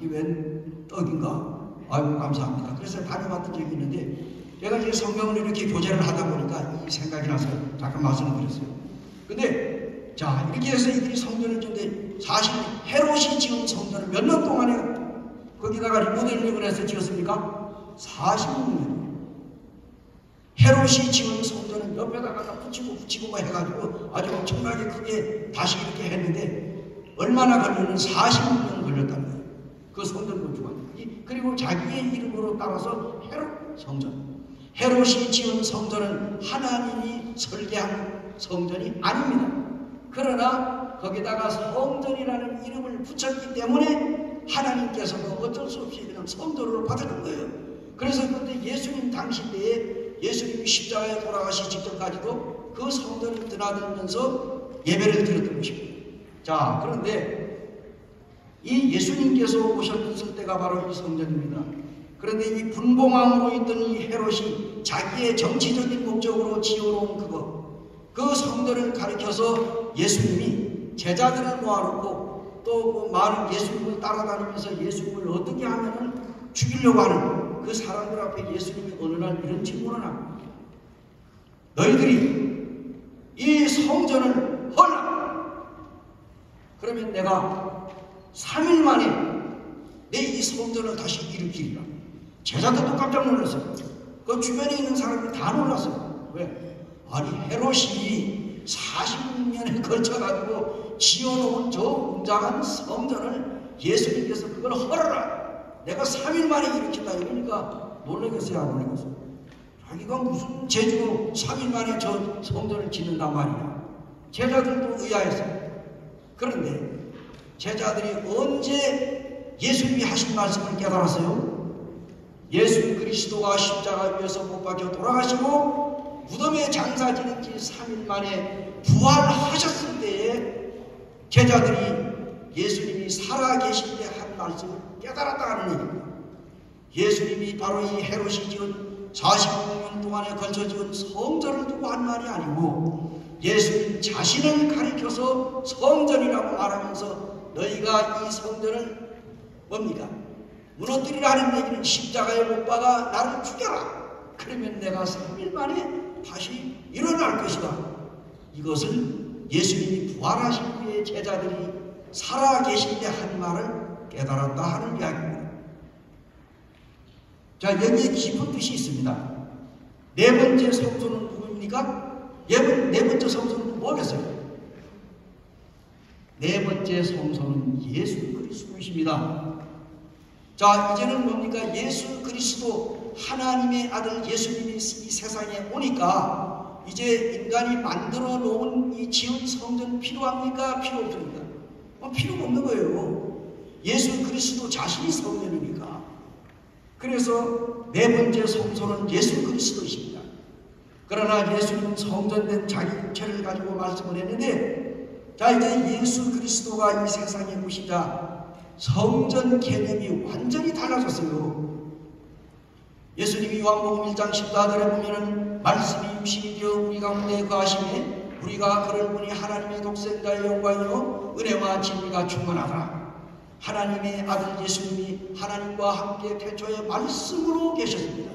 이게 웬 떡인가? 아이고 감사합니다. 그래서 다녀봤던 적이 있는데 제가 이제 성경을 이렇게 교제를 하다 보니까 이 생각이 나서 잠깐 말씀을 드렸어요. 근데 이렇게 해서 이들이 성전을 짓는데 사실 헤롯이 지은 성전을 몇 년 동안에 거기다가 리모델링을 해서 지었습니까? 46년. 헤롯이 지은 성전은 옆에다가 다 붙이고 해가지고 아주 엄청나게 크게 다시 이렇게 했는데 얼마나 걸리는 46년 걸렸다는 거예요. 그 성전 건축가. 그리고 자기의 이름으로 따라서 헤롯 성전. 헤롯이 지은 성전은 하나님이 설계한 성전이 아닙니다. 그러나 거기다가 성전이라는 이름을 붙였기 때문에 하나님께서도 어쩔 수 없이 그냥 성전으로 받아준 거예요. 그래서 그런데 예수님 당시 때에 예수님이 십자가에 돌아가시 직전까지도 그 성전을 드나들면서 예배를 드렸던 것입니다. 그런데 이 예수님께서 오셨을 때가 바로 이 성전입니다. 그런데 이 분봉왕으로 있던 이 헤롯이 자기의 정치적인 목적으로 지어놓은 그 성전을 가리켜서 예수님이 제자들을 모아놓고 또 많은 예수님을 따라다니면서 예수님을 어떻게 하면은 죽이려고 하는 그 사람들 앞에 예수님이 어느 날 이런 질문을 합니다. 너희들이 이 성전을 헐라. 그러면 내가 3일 만에 내 이 성전을 다시 일으키리라. 제자들도 깜짝 놀랐어요. 그 주변에 있는 사람들이 다 놀랐어요. 왜? 헤롯이 46년에 걸쳐가지고 지어놓은 저 웅장한 성전을 예수님께서 그걸 헐어라. 내가 3일 만에 일으킨다. 이러니까 놀라겠어요? 안 놀라겠어요? 자기가 무슨 재주로 3일 만에 저 성전을 짓는단 말이야. 제자들도 의아했어요. 그런데 제자들이 언제 예수님이 하신 말씀을 깨달았어요? 예수 그리스도가 십자가 위에서 못 박혀 돌아가시고 무덤에 장사 지는 지 3일 만에 부활하셨을 때에 제자들이 예수님이 살아계실 때 한 말씀을 깨달았다 하는 얘기입니다. 예수님이 바로 이 헤롯이 지은 46년 동안에 걸쳐 지은 성전을 두고 한 말이 아니고 예수님 자신을 가리켜서 성전이라고 말하면서 너희가 이 성전을 뭡니까? 무너뜨리라는 얘기는 십자가에 못 박아 나를 죽여라. 그러면 내가 3일 만에 다시 일어날 것이다. 이것을 예수님이 부활하신 후에 제자들이 살아계실 때 한 말을 깨달았다 하는 이야기입니다. 여기에 깊은 뜻이 있습니다. 네 번째 성소는 누구입니까? 네 번째 성소는 뭐겠어요? 네 번째 성소는 예수 그리스도이십니다. 이제는 뭡니까? 예수 그리스도 하나님의 아들 예수님이 이 세상에 오니까 이제 인간이 만들어 놓은 이 지은 성전 필요합니까? 필요 없습니까? 필요가 없는 거예요. 예수 그리스도 자신이 성전이니까. 그래서 네 번째 성소는 예수 그리스도이십니다. 그러나 예수님은 성전된 자기 육체를 가지고 말씀을 했는데 이제 예수 그리스도가 이 세상에 오시자 성전 개념이 완전히 달라졌어요. 예수님이 요한복음 1장 14절에 보면은 말씀이 육신이 되어 우리 가운데 거하시매 우리가 그를 보니 하나님의 독생자의 영광이요 은혜와 진리가 충만하다. 하나님의 아들 예수님이 하나님과 함께 태초에 말씀으로 계셨습니다.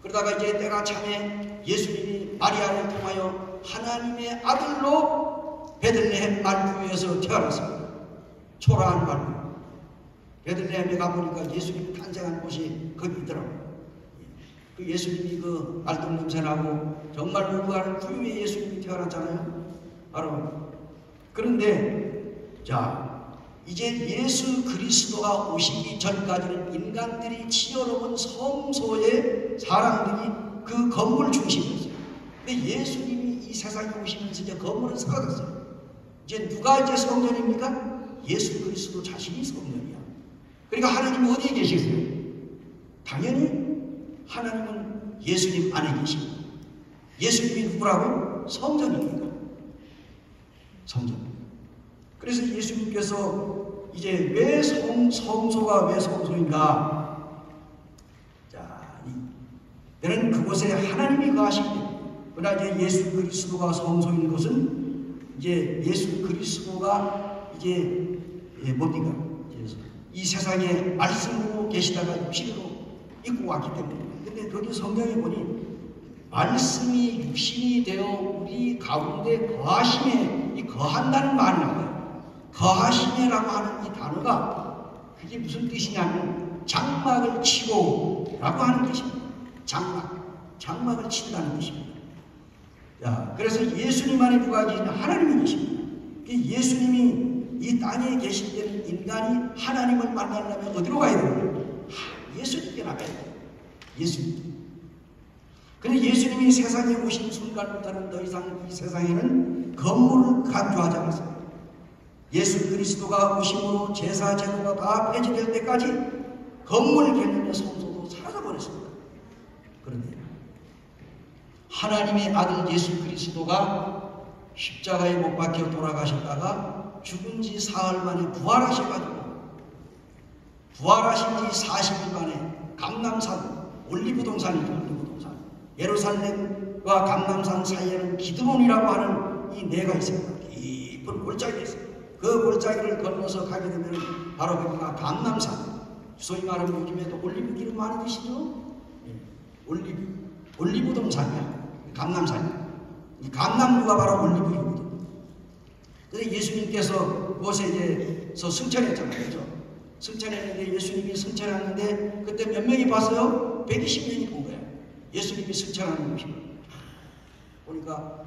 그러다가 이제 때가 참에 예수님이 마리아를 통하여 하나님의 아들로 베들레헴 말구에서 태어났습니다. 초라한 말구. 베들레헴에 가보니까 예수님이 탄생한 곳이 거기 있더라고요. 그 예수님이 그 말똥 냄새나고 정말 울고하는 구유의 예수님이 태어났잖아요. 바로. 그런데 이제 예수 그리스도가 오시기 전까지는 인간들이 치열어본 성소의 사람들이 그 건물 중심이었어요. 근데 예수님이 이 세상에 오시면서 이제 건물은 사라졌어요. 이제 누가 이제 성전입니까? 예수 그리스도 자신이 성전이야. 그러니까 하나님은 어디에 계시겠어요? 당연히 하나님은 예수님 안에 계십니다. 예수님이 누구라고요? 성전입니다. 성전. 그래서 예수님께서 이제 왜 성소가 왜 성소인가? 자, 너는 그곳에 하나님이 거하시기 때문에. 그러나 이제 예수 그리스도가 성소인 것은 이제 예수 그리스도가 이제 뭡니까? 이 세상에 말씀으로 계시다가 육신으로 입고 왔기 때문에. 근데 거기 성경에 보니 말씀이 육신이 되어 우리 가운데 거하심에, 이 거한다는 말이 나와요. 거하심이라고 하는 이 단어가 그게 무슨 뜻이냐면 장막을 치고 라고 하는 뜻입니다. 장막을 친다는 뜻입니다. 자, 그래서 예수님 안에 누가 계시냐? 하나님이 계십니다. 예수님이 이 땅에 계실 때는 인간이 하나님을 만나려면 어디로 가야 되나요? 예수님께 나가야 돼요. 예수님. 근데 예수님이 세상에 오신 순간부터는 더 이상 이 세상에는 건물을 강조하지 않았어요. 예수 그리스도가 오심으로 제사 제도가 다 폐지될 때까지 건물 개념의 성소도 사라져버렸습니다. 그런데 하나님의 아들 예수 그리스도가 십자가에 못 박혀 돌아가셨다가 죽은 지 사흘 만에 부활하셔가지고 부활하신 지 40일 만에 감람산, 올리브동산이죠. 올리브동산. 예루살렘과 감람산 사이에는 기드론이라고 하는 이 내가 있습니다. 깊은 골짜기가 있습니다. 그 골짜기를 건너서 가게 되면 바로 거기가 감람산. 소위 말하면 요즘에도 올리브 기름 많이 드시죠? 올리브동산이야. 감람산이야. 이 감남루가 바로 올리브유거든요. 그래서 예수님께서 그곳에 이제서 승천했잖아요. 그렇죠? 승천했는데 예수님이 승천했는데 그때 몇 명이 봤어요? 120명이 본 거예요. 예수님이 승천하는 모습. 보니까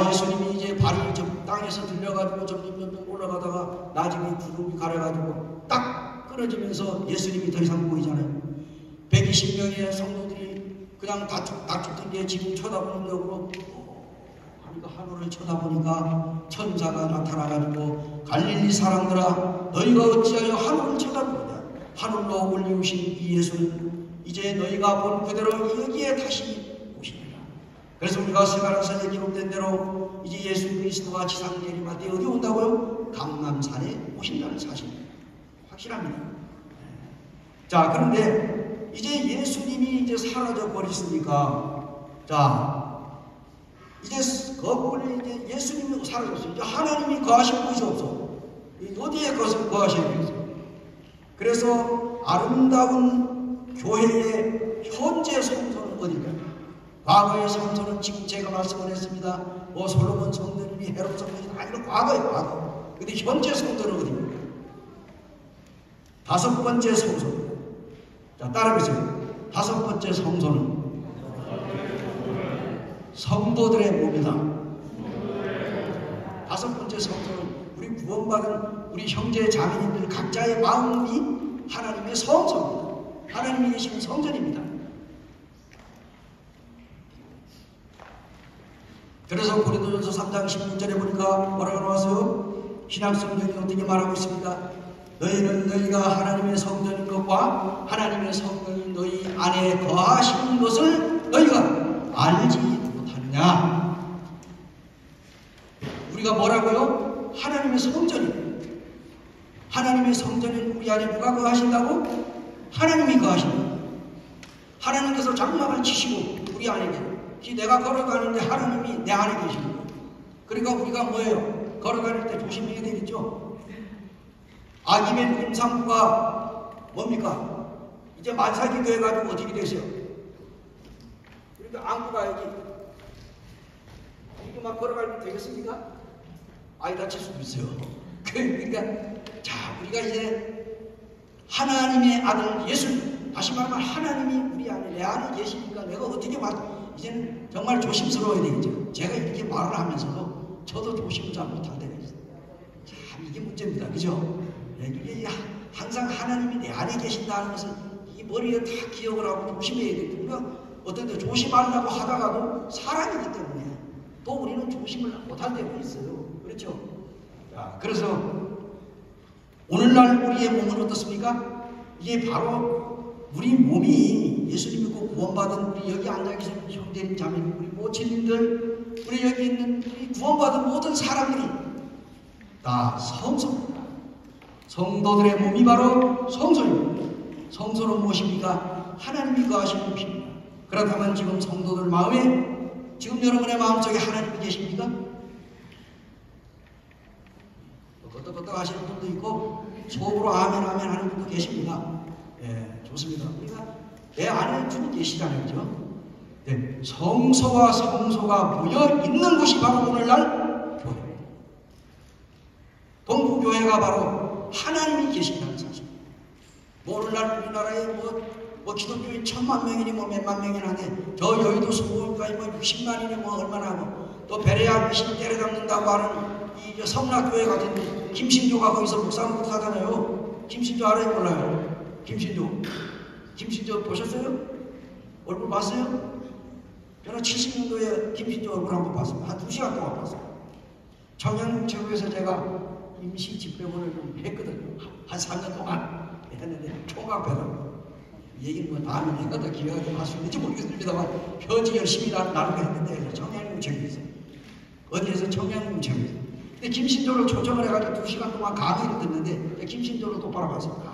예수님이 이제 발이 좀 땅에서 들려가지고 점점 올라가다가 나중에 구름이 가려가지고 딱 끊어지면서 예수님이 더 이상 보이잖아요. 120명의 성도들이 그냥 다쳤던 게 지금 쳐다보는 격으로 하니까 하늘을 쳐다보니까 천사가 나타나가지고 갈릴리 사람들아 너희가 어찌하여 하늘을 쳐다보느냐. 하늘로 올리우신 이 예수는 이제 너희가 본 그대로 여기에 다시 오시리라. 그래서 우리가 스가랴서에 기록된 대로 이제 예수 그리스도가 지상 재림할 때 어디 온다고요? 감람산에 오신다는 사실 확실합니다. 자, 그런데 이제 예수님이 이제 사라져 버렸으니까 이제 거꾸로 이제 예수님이 사라졌어요. 이제 하나님이 거하실 곳이 없어. 어디에 거하셔야 되겠어요? 그래서 아름다운 교회의 현재 성소는 어딜까요? 과거의 성소는 지금 제가 말씀을 했습니다. 솔로몬 성전이니 헤롯 성전이니 아니면 과거예요, 과거. 근데 현재 성소는 어디입니까? 5번째 성소입니다. 자, 따라해보세요. 5번째 성소는 성도들의 몸이다. 5번째 성소는 우리 구원받은 우리 형제 자매님들 각자의 마음이 하나님의 성소입니다. 하나님이 계시는 성전입니다. 그래서 고린도전서 3장 16절에 보니까 뭐라고 나왔어요? 신약성경이 어떻게 말하고 있습니까? 너희는 너희가 하나님의 성전인 것과 하나님의 성령이 너희 안에 거하시는 것을 너희가 알지 못하느냐. 우리가 뭐라고요? 하나님의 성전이에요. 하나님의 성전인 우리 안에 누가 거하신다고? 하나님이 거하신다. 하나님께서 장막을 치시고 우리 안에 계세요. 내가 걸어가는데 하나님이 내 안에 계시는 거예요. 그러니까 우리가 뭐예요? 걸어다닐 때 조심해야 되겠죠? 아기맨 임산부가 뭡니까? 이제 만삭이 돼가지고 어떻게 되세요? 그러니까 안고 가야지. 이렇게 막 걸어가면 되겠습니까? 아이 다칠 수도 있어요. 그러니까 우리가 이제 하나님의 아들 예수님, 다시 말하면 하나님이 우리 안에 내 안에 계시니까 내가 어떻게 이제는 정말 조심스러워야 되겠죠. 제가 이렇게 말을 하면서도 저도 조심을 잘 못할 때가 있어요. 참 이게 문제입니다. 그죠? 이게 항상 하나님이 내 안에 계신다는 것을 이 머리에 다 기억을 하고 조심해야 돼요. 우리가 어떤 때 조심하려고 하다가도 사람이기 때문에 또 우리는 조심을 못할 때가 있어요. 그렇죠? 자, 그래서 오늘날 우리의 몸은 어떻습니까? 이게 바로 우리 몸이 예수님 믿고 구원받은 우리 여기 앉아계신 형제님, 자매님, 우리 모친님들, 우리 여기 있는 우리 구원받은 모든 사람들이 다 성소입니다. 성도들의 몸이 바로 성소입니다. 성소는 무엇입니까? 하나님이 거하시는 곳입니다. 그렇다면 지금 성도들 마음에, 지금 여러분의 마음속에 하나님이 계십니까? 끄떡끄떡 하시는 분도 있고 속으로 아멘 아멘 하는 분도 계십니다. 예, 좋습니다. 우리가 내 안에 주님 계시잖아요. 그죠? 네, 성소와 성소가 모여 있는 곳이 바로 오늘날 교회. 동부교회가 바로 하나님이 계신다는 사실. 오늘날 우리나라에 뭐 기독교인 1000만 명이니 뭐 몇만 명이나 하는데 저 여의도 수도까지 뭐 60만이니 뭐 얼마나 하고 또 베레아 귀신 때려잡는다고 하는 이 성락교회 같은 김신조가 거기서 목사하잖아요. 김신조 알아요? 몰라요? 김신조 보셨어요? 얼굴 봤어요? 저는 70년도에 김신조 얼굴 한번 봤습니다. 한 2시간 동안 봤어요. 청양체육에서 제가 임시 집회원을 좀 했거든요. 한 3년 동안 했는데 총각배로 얘기는 뭐 다음에 내가 더 기회가 좀 할 수 있는지 모르겠습니다만 편지 열심히 나누게 했는데 청양체육에서 어디에서 청양체육에서 근데 김신조를 초청을 해가지고 2시간 동안 강의를 듣는데 김신조를 똑바로 봤습니다.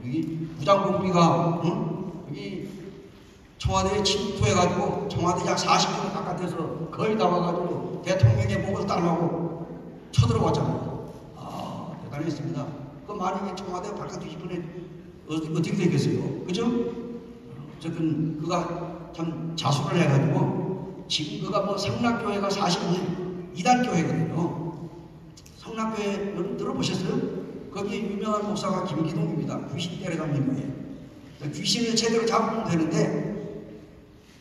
여기 무장공비가 여기 청와대에 침투해가지고 청와대 약 40km 바깥에서 거의 다 와가지고 대통령의 목을 따르고 쳐들어왔잖아요. 아, 대단했습니다. 그 만약에 청와대 바깥에 이번에 어떻게 되겠어요? 그죠? 어쨌든 그가 참 자수를 해가지고 지금 그가 뭐 성락교회가 사실 이단교회거든요. 성락교회 여러분 들어보셨어요? 거기에 유명한 목사가 김기동입니다. 귀신 때려잡는 거예요. 귀신을 제대로 잡으면 되는데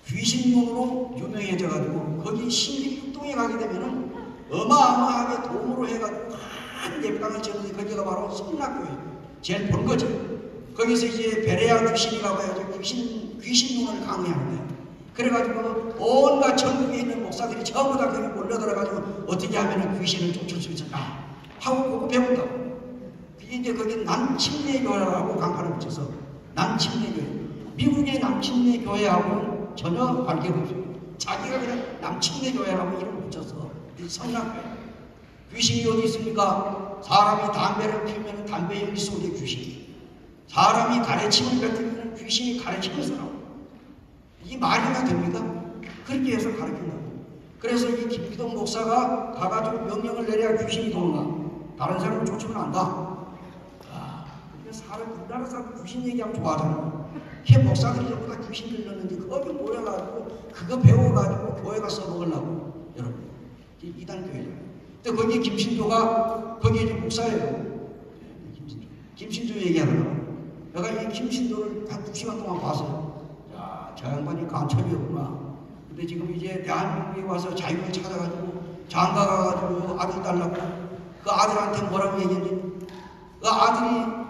귀신용으로 유명해져가지고 거기 신길육동에 가게 되면은 어마어마하게 도움으로 해가지고 큰 예배당을 지었는데 거기가 바로 성락교회 제일 본 거죠. 거기서 이제 베레아 귀신이라고 해가지고 귀신론을 강의하는 거예요. 그래가지고 온갖 전국에 있는 목사들이 전부 다 거기 몰려들어가지고 어떻게 하면 귀신을 쫓을 수 있을까 하고 그거 배운다. 이제 거기 남침례교회라고 간판을 붙여서 남침례교회. 미국의 남침례교회하고는 전혀 관계가 없습니다. 자기가 그냥 남침례교회라고 이름을 붙여서 성락교회. 귀신이 어디 있습니까? 사람이 담배를 피우면 담배 연기 속에 귀신이, 사람이 가래침을 뱉으면 귀신이 가래침을 쏘라고. 이게 말이나 됩니까? 그렇게 해서 가르친다고. 그래서 이 김기동 목사가 가가지고 명령을 내려야 귀신이 도는가? 다른 사람을 쫓으면 안다. 우리나라 사람 귀신 얘기하면 좋아하잖아요. 걔 목사들이 전부 다 귀신 들렸는데 거기 모여가지고 그거 배워가지고 교회가 써먹으려고. 여러분 이단 교회잖아요. 근데 거기에 김신조가 거기에 이제 목사예요. 김신조 얘기하다가 내가 이 김신조를 한 2시간 동안 봤어요. 야, 저 양반이 간첩이었구나. 근데 지금 이제 대한민국에 와서 자유를 찾아가지고 장가 가가지고 아들 달라고 그 아들한테 뭐라고 얘기했지? 그 아들이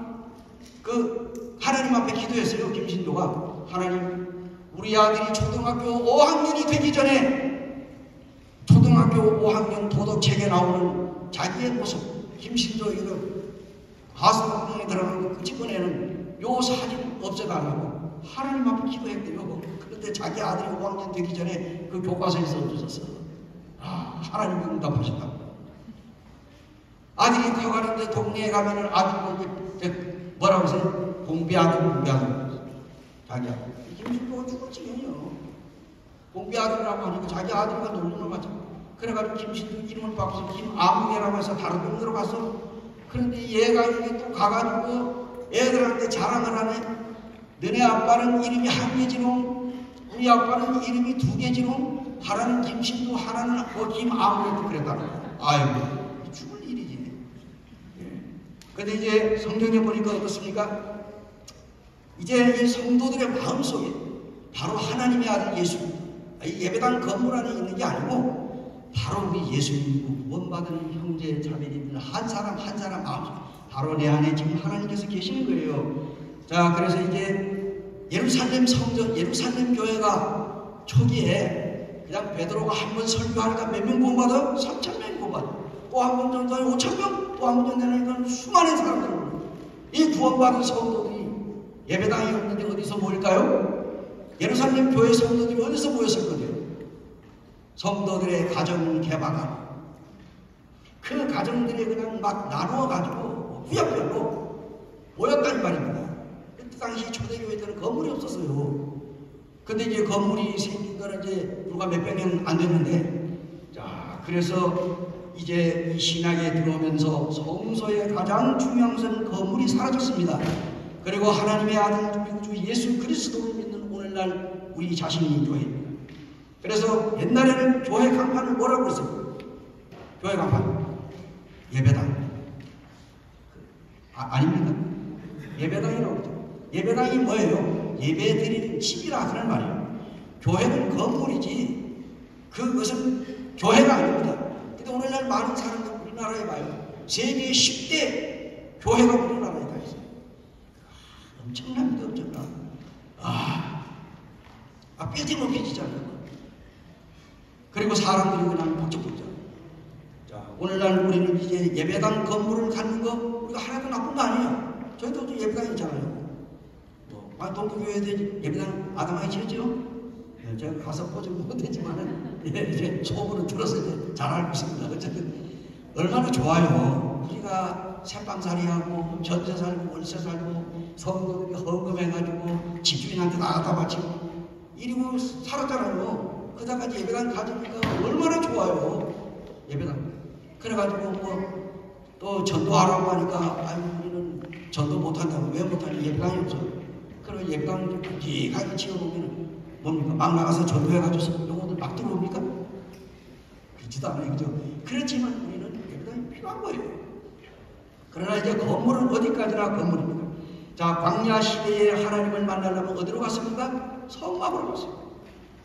그 하나님 앞에 기도했어요. 김신조가 하나님 우리 아들이 초등학교 5학년이 되기 전에 초등학교 5학년 도덕책에 나오는 자기의 모습 김신조 이거 가수공에 들어가는 그 집어내는 요 사진 없애달라고 하나님 앞에 기도했대요. 그런데 자기 아들이 5학년 되기 전에 그 교과서에서 없어졌어. 아, 하나님이 응답하셨다. 아들이 커가는데 동네에 가면은 아들 뭐라고 하세요? 공비아들. 자기 아들. 김신조가 죽을 지경이요. 공비아들이라고 하니까 자기 아들과 놀러 가죠. 그래가지고 김신조 이름을 바꿔서 김아무개라고 해서 다른 동네로 갔어. 그런데 얘가 이게 또 가가지고 애들한테 자랑을 하네. 너네 아빠는 이름이 한 개지롱. 우리 아빠는 이름이 2개지롱. 하나는 김신조, 하나는 김아무개도 그랬다는 거야. 아이고, 죽을 일이지. 근데 이제 성경에 보니까 어떻습니까? 이제 이 성도들의 마음속에 바로 하나님의 아들 예수, 이 예배당 건물 안에 있는 게 아니고 바로 우리 예수님 구원받은 형제 자매님들 한 사람 한 사람 마음속에 바로 내 안에 지금 하나님께서 계시는 거예요. 자, 그래서 이제 예루살렘 성전, 예루살렘 교회가 초기에 그냥 베드로가 한 번 설교하니까 몇 명 구원받아요? 3,000명이 구원받아요. 또 한 번 전도하니 5,000명, 또 한 번 전도하니까 수많은 사람들. 이 구원받은 성도들이 예배당이 없는데 어디서 모일까요? 예루살렘 교회 성도들이 어디서 모였을 거예요? 성도들의 가정 개방하고 그 가정들이 그냥 막 나누어가지고 구역별로 모였단 말입니다. 그때 당시 초대교회들은 건물이 없었어요. 근데 이제 건물이 생긴 거는 이제 불과 몇백 년 안 됐는데, 자, 그래서 이제 이 신학에 들어오면서 성소의 가장 중요한 것은 건물이 사라졌습니다. 그리고 하나님의 아들 우리 주 예수 그리스도를 믿는 오늘날 우리 자신이 교회입니다. 그래서 옛날에는 교회 간판을 뭐라고 했어요? 교회 간판 예배당. 아닙니까? 예배당이라고 그러죠. 예배당이 뭐예요? 예배 드리는 집이라 하는 말이에요. 교회는 건물이지 그것은 교회가 아닙니다. 근데 오늘날 많은 사람들 우리나라에 봐요. 세계 10대 교회가 우리나라에 다 있어요. 엄청납니다. 엄청나. 뼈지먹히지잖아요. 그리고 사람들이 그냥 복잡복잡. 자, 오늘날 우리는 이제 예배당 건물을 갖는 거 우리가 하나도 나쁜 거 아니에요. 저희도 예배당 있잖아요. 동부교회들 예배당 아담하게 지었죠? 네, 제가 가서 보지 못했지만은 이제 소문을 들어서 이제 잘 알고 있습니다. 어쨌든 얼마나 좋아요. 우리가 새빵살이하고 전세 살고 월세 살고 성도들이 헌금해가지고 집주인한테 나갔다 바치고 이러고 살았잖아요. 그다까지 예배당 가지니까 얼마나 좋아요. 예배당. 그래가지고 뭐 또 전도하라고 하니까 아유 우리는 전도 못한다고. 왜 못하니? 예배당이 없어요. 그리고 예배당을 굵직하게 지어보면 뭡니까? 막 나가서 전도해가지고 영혼들 막 들어옵니까? 그렇지도 않아요. 그죠? 그렇지만 우리는 예배당이 필요한 거예요. 그러나 이제 건물은 어디까지나 건물입니다. 자, 광야 시대에 하나님을 만나려면 어디로 갔습니까? 성막으로 갔습니다.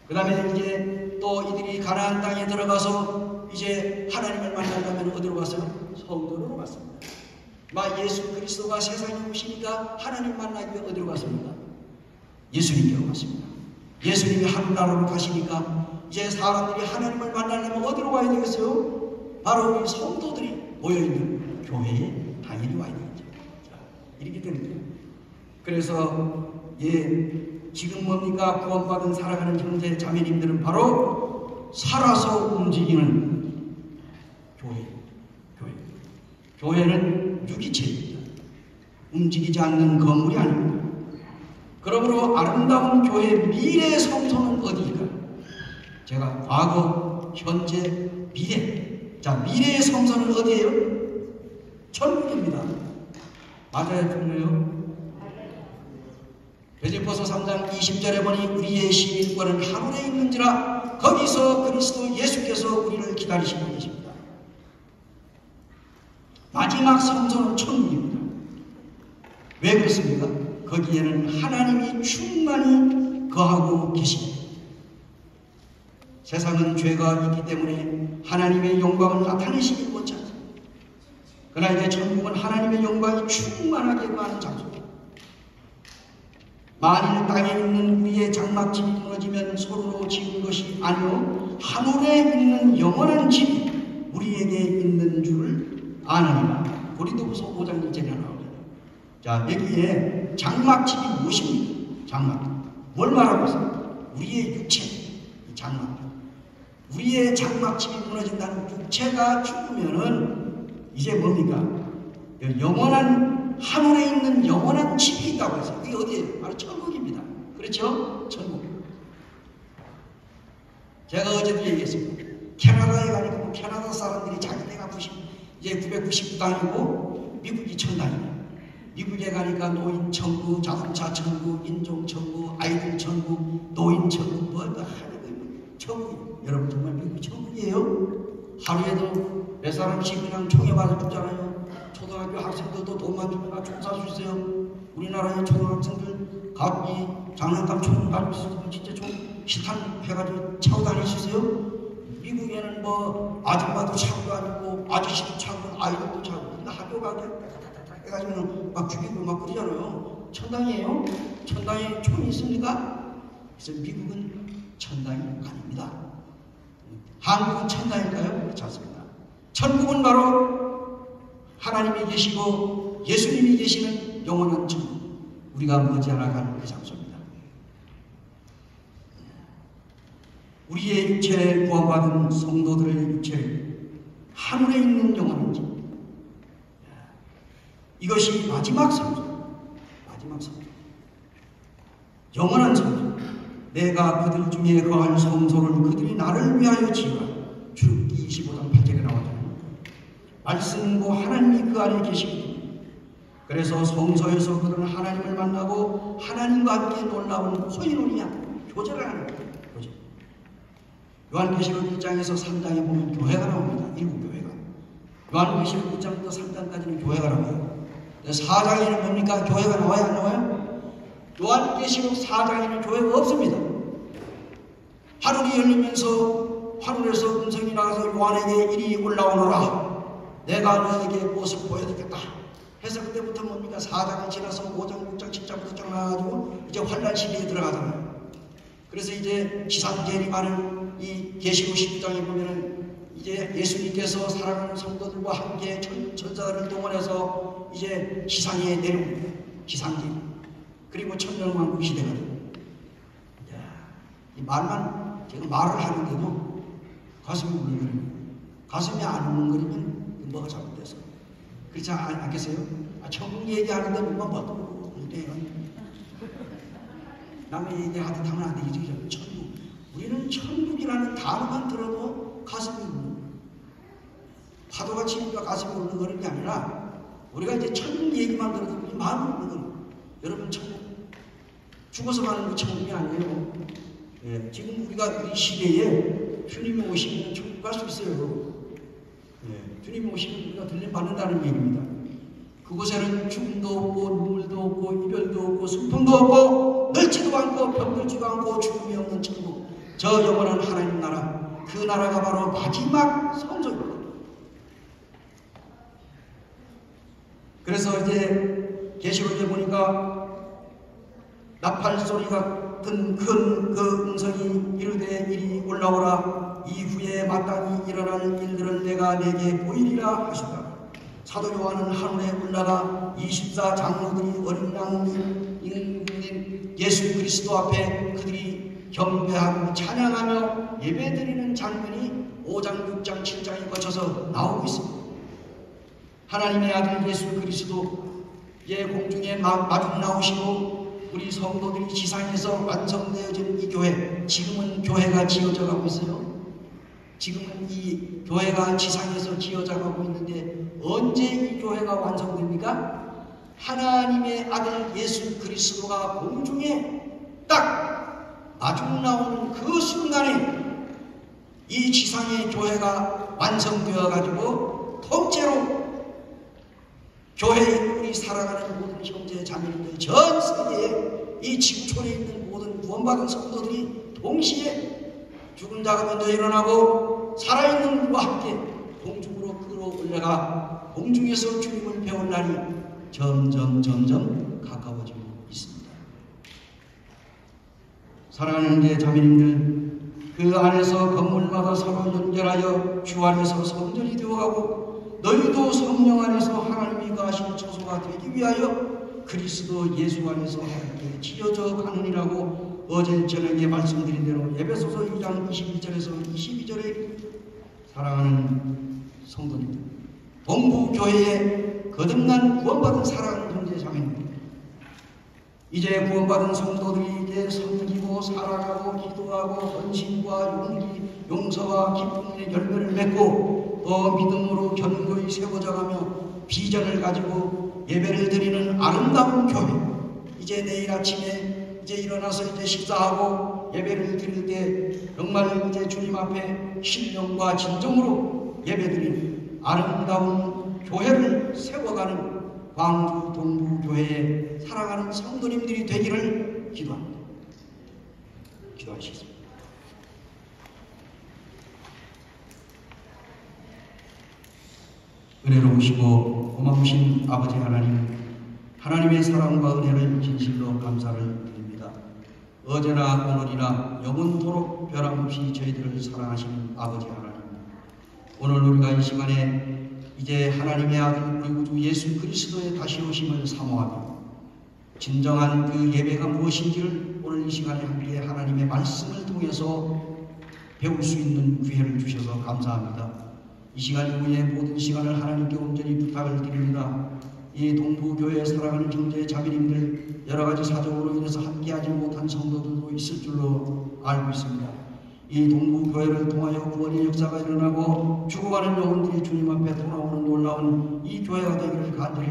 그 다음에 이제 또 이들이 가나안 땅에 들어가서 이제 하나님을 만나려면 어디로 갔어요? 성전으로 갔습니다. 예수 그리스도가 세상에 오시니까 하나님 만나기 위해 어디로 갔습니까? 예수님께로 갔습니다. 예수님이 하늘나라로 가시니까 이제 사람들이 하나님을 만나려면 어디로 가야 되겠어요? 바로 우리 성도들이 모여있는 교회에 당연히 와야 되겠죠. 이렇게 되는 거예요. 그래서 지금 뭡니까? 구원받은 살아가는 형제 자매님들은 바로 살아서 움직이는 교회는 유기체입니다. 움직이지 않는 건물이 아닙니다. 그러므로 아름다운 교회의 미래 성소는 어디일까요? 제가 과거, 현재, 미래. 자, 미래의 성소는 어디예요? 천국입니다. 맞아요, 좋네요. 베드로서 3장 20절에 보니 우리의 시민권은 하늘에 있는지라 거기서 그리스도 예수께서 우리를 기다리시고 계십니다. 마지막 성소는 천국입니다. 왜 그렇습니까? 거기에는 하나님이 충만히 거하고 계십니다. 세상은 죄가 있기 때문에 하나님의 영광을 나타내시지 못합니다. 그러나 이제 천국은 하나님의 영광이 충만하게 거하는 장소입니다. 만일 땅에 있는 우리의 장막집이 무너지면 서로로 지은 것이 아니요 하늘에 있는 영원한 집이 우리에게 있는 줄 아느니라. 고린도후서 5장 1절에 나옵니다. 자, 여기에 장막집이 무엇입니까? 장막. 뭘 말하고 있습니까? 우리의 육체, 장막. 우리의 장막집이 무너진다는 육체가 죽으면은 이제 뭡니까? 영원한 하늘에 있는 영원한 집이 있다고 했어요. 그게 어디예요? 바로 천국입니다. 그렇죠? 천국. 제가 어제도 얘기했습니다. 캐나다에 가니까 뭐 캐나다 사람들이 자기네가 이제 999당이고 미국이 1000당이에요. 미국에 가니까 노인 천국, 자동차 천국, 인종 천국, 아이들 천국, 노인 천국, 뭐 하는 천국. 여러분 정말 미국이 천국이에요. 하루에도 몇 사람씩 그냥 총에 맞아 죽잖아요. 초등학교 학생들도 돈만 주면 총 살 수 있어요. 우리나라의 초등학생들 각기 장난감 총 가지고 있어서 진짜 총 실탄 해가지고 차고 다닐 수 있어요. 미국에는 뭐 아줌마도 차고 다니고 아저씨도 차고 아이들도 차고. 근데 학교 가게 해가지고 막 죽이고 막 그러잖아요. 천당이에요? 천당에 총이 있습니까? 그래서 미국은 천당이 아닙니다. 한국은 천당일까요? 그렇지 않습니다. 천국은 바로 하나님이 계시고 예수님이 계시는 영원한 천국, 우리가 머지않아 가는 그 장소입니다. 우리의 육체를 구원받은 성도들의 육체를 하늘에 있는 영원한 집, 이것이 마지막 성소, 마지막 성소, 영원한 성소. 내가 그들 중에 거할 성소를 그들이 나를 위하여 지으라. 출애굽기 25장 8절에 나오잖아요. 말씀고 하나님이 그 안에 계시거든요. 그래서 성소에서 그들은 하나님을 만나고 하나님과 함께 놀라운 소인원이야 교제를 하는 거예요. 교제. 요한계시록 1장에서 3장에 보면 교회가 나옵니다. 일곱 교회가. 요한계시록 1장부터 3장까지는 교회가 나와요. 4장에는 뭡니까? 교회가 나와요? 안 나와요? 요한계시록 4장에는 교회가 없습니다. 하늘이 열리면서 하늘에서 음성이 나가서 요한에게 이리 올라오너라. 내가 너에게 무엇을 보여드리겠다. 해서 그때부터 뭡니까? 4장이 지나서 5장, 6장, 7장부터 쭉 나가지고 이제 환란 시대에 들어가잖아요. 그래서 이제 지상계리가는 이 계시록 12장에 보면은 이제 예수님께서 사랑하는 성도들과 함께 천사들을 동원해서 이제 지상에 내려옵니다. 지상계리. 그리고 천년왕국 시대가 됩니다. 이 말만 제가 말을 하는데도 가슴이 울렁거립니다. 가슴이 안 울렁거리면 뭐가 잘못돼서 그렇지 않겠어요? 천국 얘기하는데 누가 봐도 남의 얘기하듯 하면 안 되겠죠. 천국. 우리는 천국이라는 단어만 들어도 가슴이 울렁거려요. 파도가 치니까 가슴이 울렁거리는 게 아니라 우리가 이제 천국 얘기만 들어도 우리 마음이 울렁거려요. 여러분 천국 죽어서 가는 거 천국이 아니에요. 예, 지금 우리가 이 시대에 주님이 오시면 천국 갈 수 있어요. 예, 주님이 오시면 우리가 들림받는다는 얘기입니다. 그곳에는 죽음도 없고 눈물도 없고 이별도 없고 슬픔도 없고 늙지도 않고 병들지도 않고 죽음이 없는 천국, 저 영원한 하나님 나라, 그 나라가 바로 마지막 성소입니다. 그래서 이제 계시록에 보니까 나팔 소리 같은 큰 그 음성이 이르되 이리 올라오라. 이후에 마땅히 일어날 일들을 내가 내게 보이리라 하시더라. 사도 요한은 하늘에 올라가 24장로들이 어린 양 예수 그리스도 앞에 그들이 경배하고 찬양하며 예배드리는 장면이 5장, 6장, 7장에 거쳐서 나오고 있습니다. 하나님의 아들 예수 그리스도의 공중에 마중 나오시고 우리 성도들이 지상에서 완성되어진 이 교회, 지금은 교회가 지어져 가고 있어요. 지금은 이 교회가 지상에서 지어져 가고 있는데 언제 이 교회가 완성됩니까? 하나님의 아들 예수 그리스도가 공중에 딱 마중 나오는 그 순간에 이 지상의 교회가 완성되어 가지고 통째로 교회에 우리 사랑하는 모든 형제 자매님들, 전 세계에 이 지구촌에 있는 모든 구원받은 성도들이 동시에 죽은 자가 먼저 일어나고 살아있는 분과 함께 공중으로 끌어올려가 공중에서 주님을 배울 날이 점점 가까워지고 있습니다. 사랑하는 게 자매님들, 그 안에서 건물마다 서로 연결하여 주 안에서 성전이 되어가고 너희도 성령 안에서 하나님이 거하시는 처소가 되기 위하여 그리스도 예수 안에서 함께 지어져 가느니라고 어제 저녁에 말씀드린 대로 에베소서 2장 21절에서 22절에 사랑하는 성도님들, 동부교회에 거듭난 구원받은 사랑하는 형제 자매님들, 이제 구원받은 성도들이 이제 섬기고 사랑하고 기도하고 헌신과 용기, 용서와 기쁨의 열매를 맺고 믿음으로 견고히 세워져가며 비전을 가지고 예배를 드리는 아름다운 교회, 이제 내일 아침에 이제 일어나서 이제 식사하고 예배를 드릴 때 정말 이제 주님 앞에 신령과 진정으로 예배드리는 아름다운 교회를 세워가는 광주 동부교회의 사랑하는 성도님들이 되기를 기도합니다. 기도하시겠습니다. 은혜로우시고 고마우신 아버지 하나님, 하나님의 사랑과 은혜를 진실로 감사를 드립니다. 어제나 오늘이나 영원토록 변함없이 저희들을 사랑하시는 아버지 하나님, 오늘 우리가 이 시간에 이제 하나님의 아들 우리 구주 예수 그리스도의 다시 오심을 사모하며 진정한 그 예배가 무엇인지를 오늘 이 시간에 함께 하나님의 말씀을 통해서 배울 수 있는 기회를 주셔서 감사합니다. 이 시간 이후의 모든 시간을 하나님께 온전히 부탁을 드립니다. 이 동부교회에 살아가는 형제 자매님들 여러 가지 사정으로 인해서 함께하지 못한 성도들도 있을 줄로 알고 있습니다. 이 동부교회를 통하여 구원의 역사가 일어나고 죽어가는 영혼들이 주님 앞에 돌아오는 놀라운 이 교회가 되기를 간절히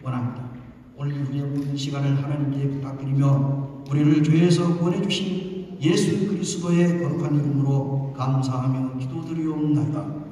원합니다. 오늘 이후의 모든 시간을 하나님께 부탁드리며 우리를 죄에서 구원해 주신 예수 그리스도의 거룩한 이름으로 감사하며 기도드리옵나이다.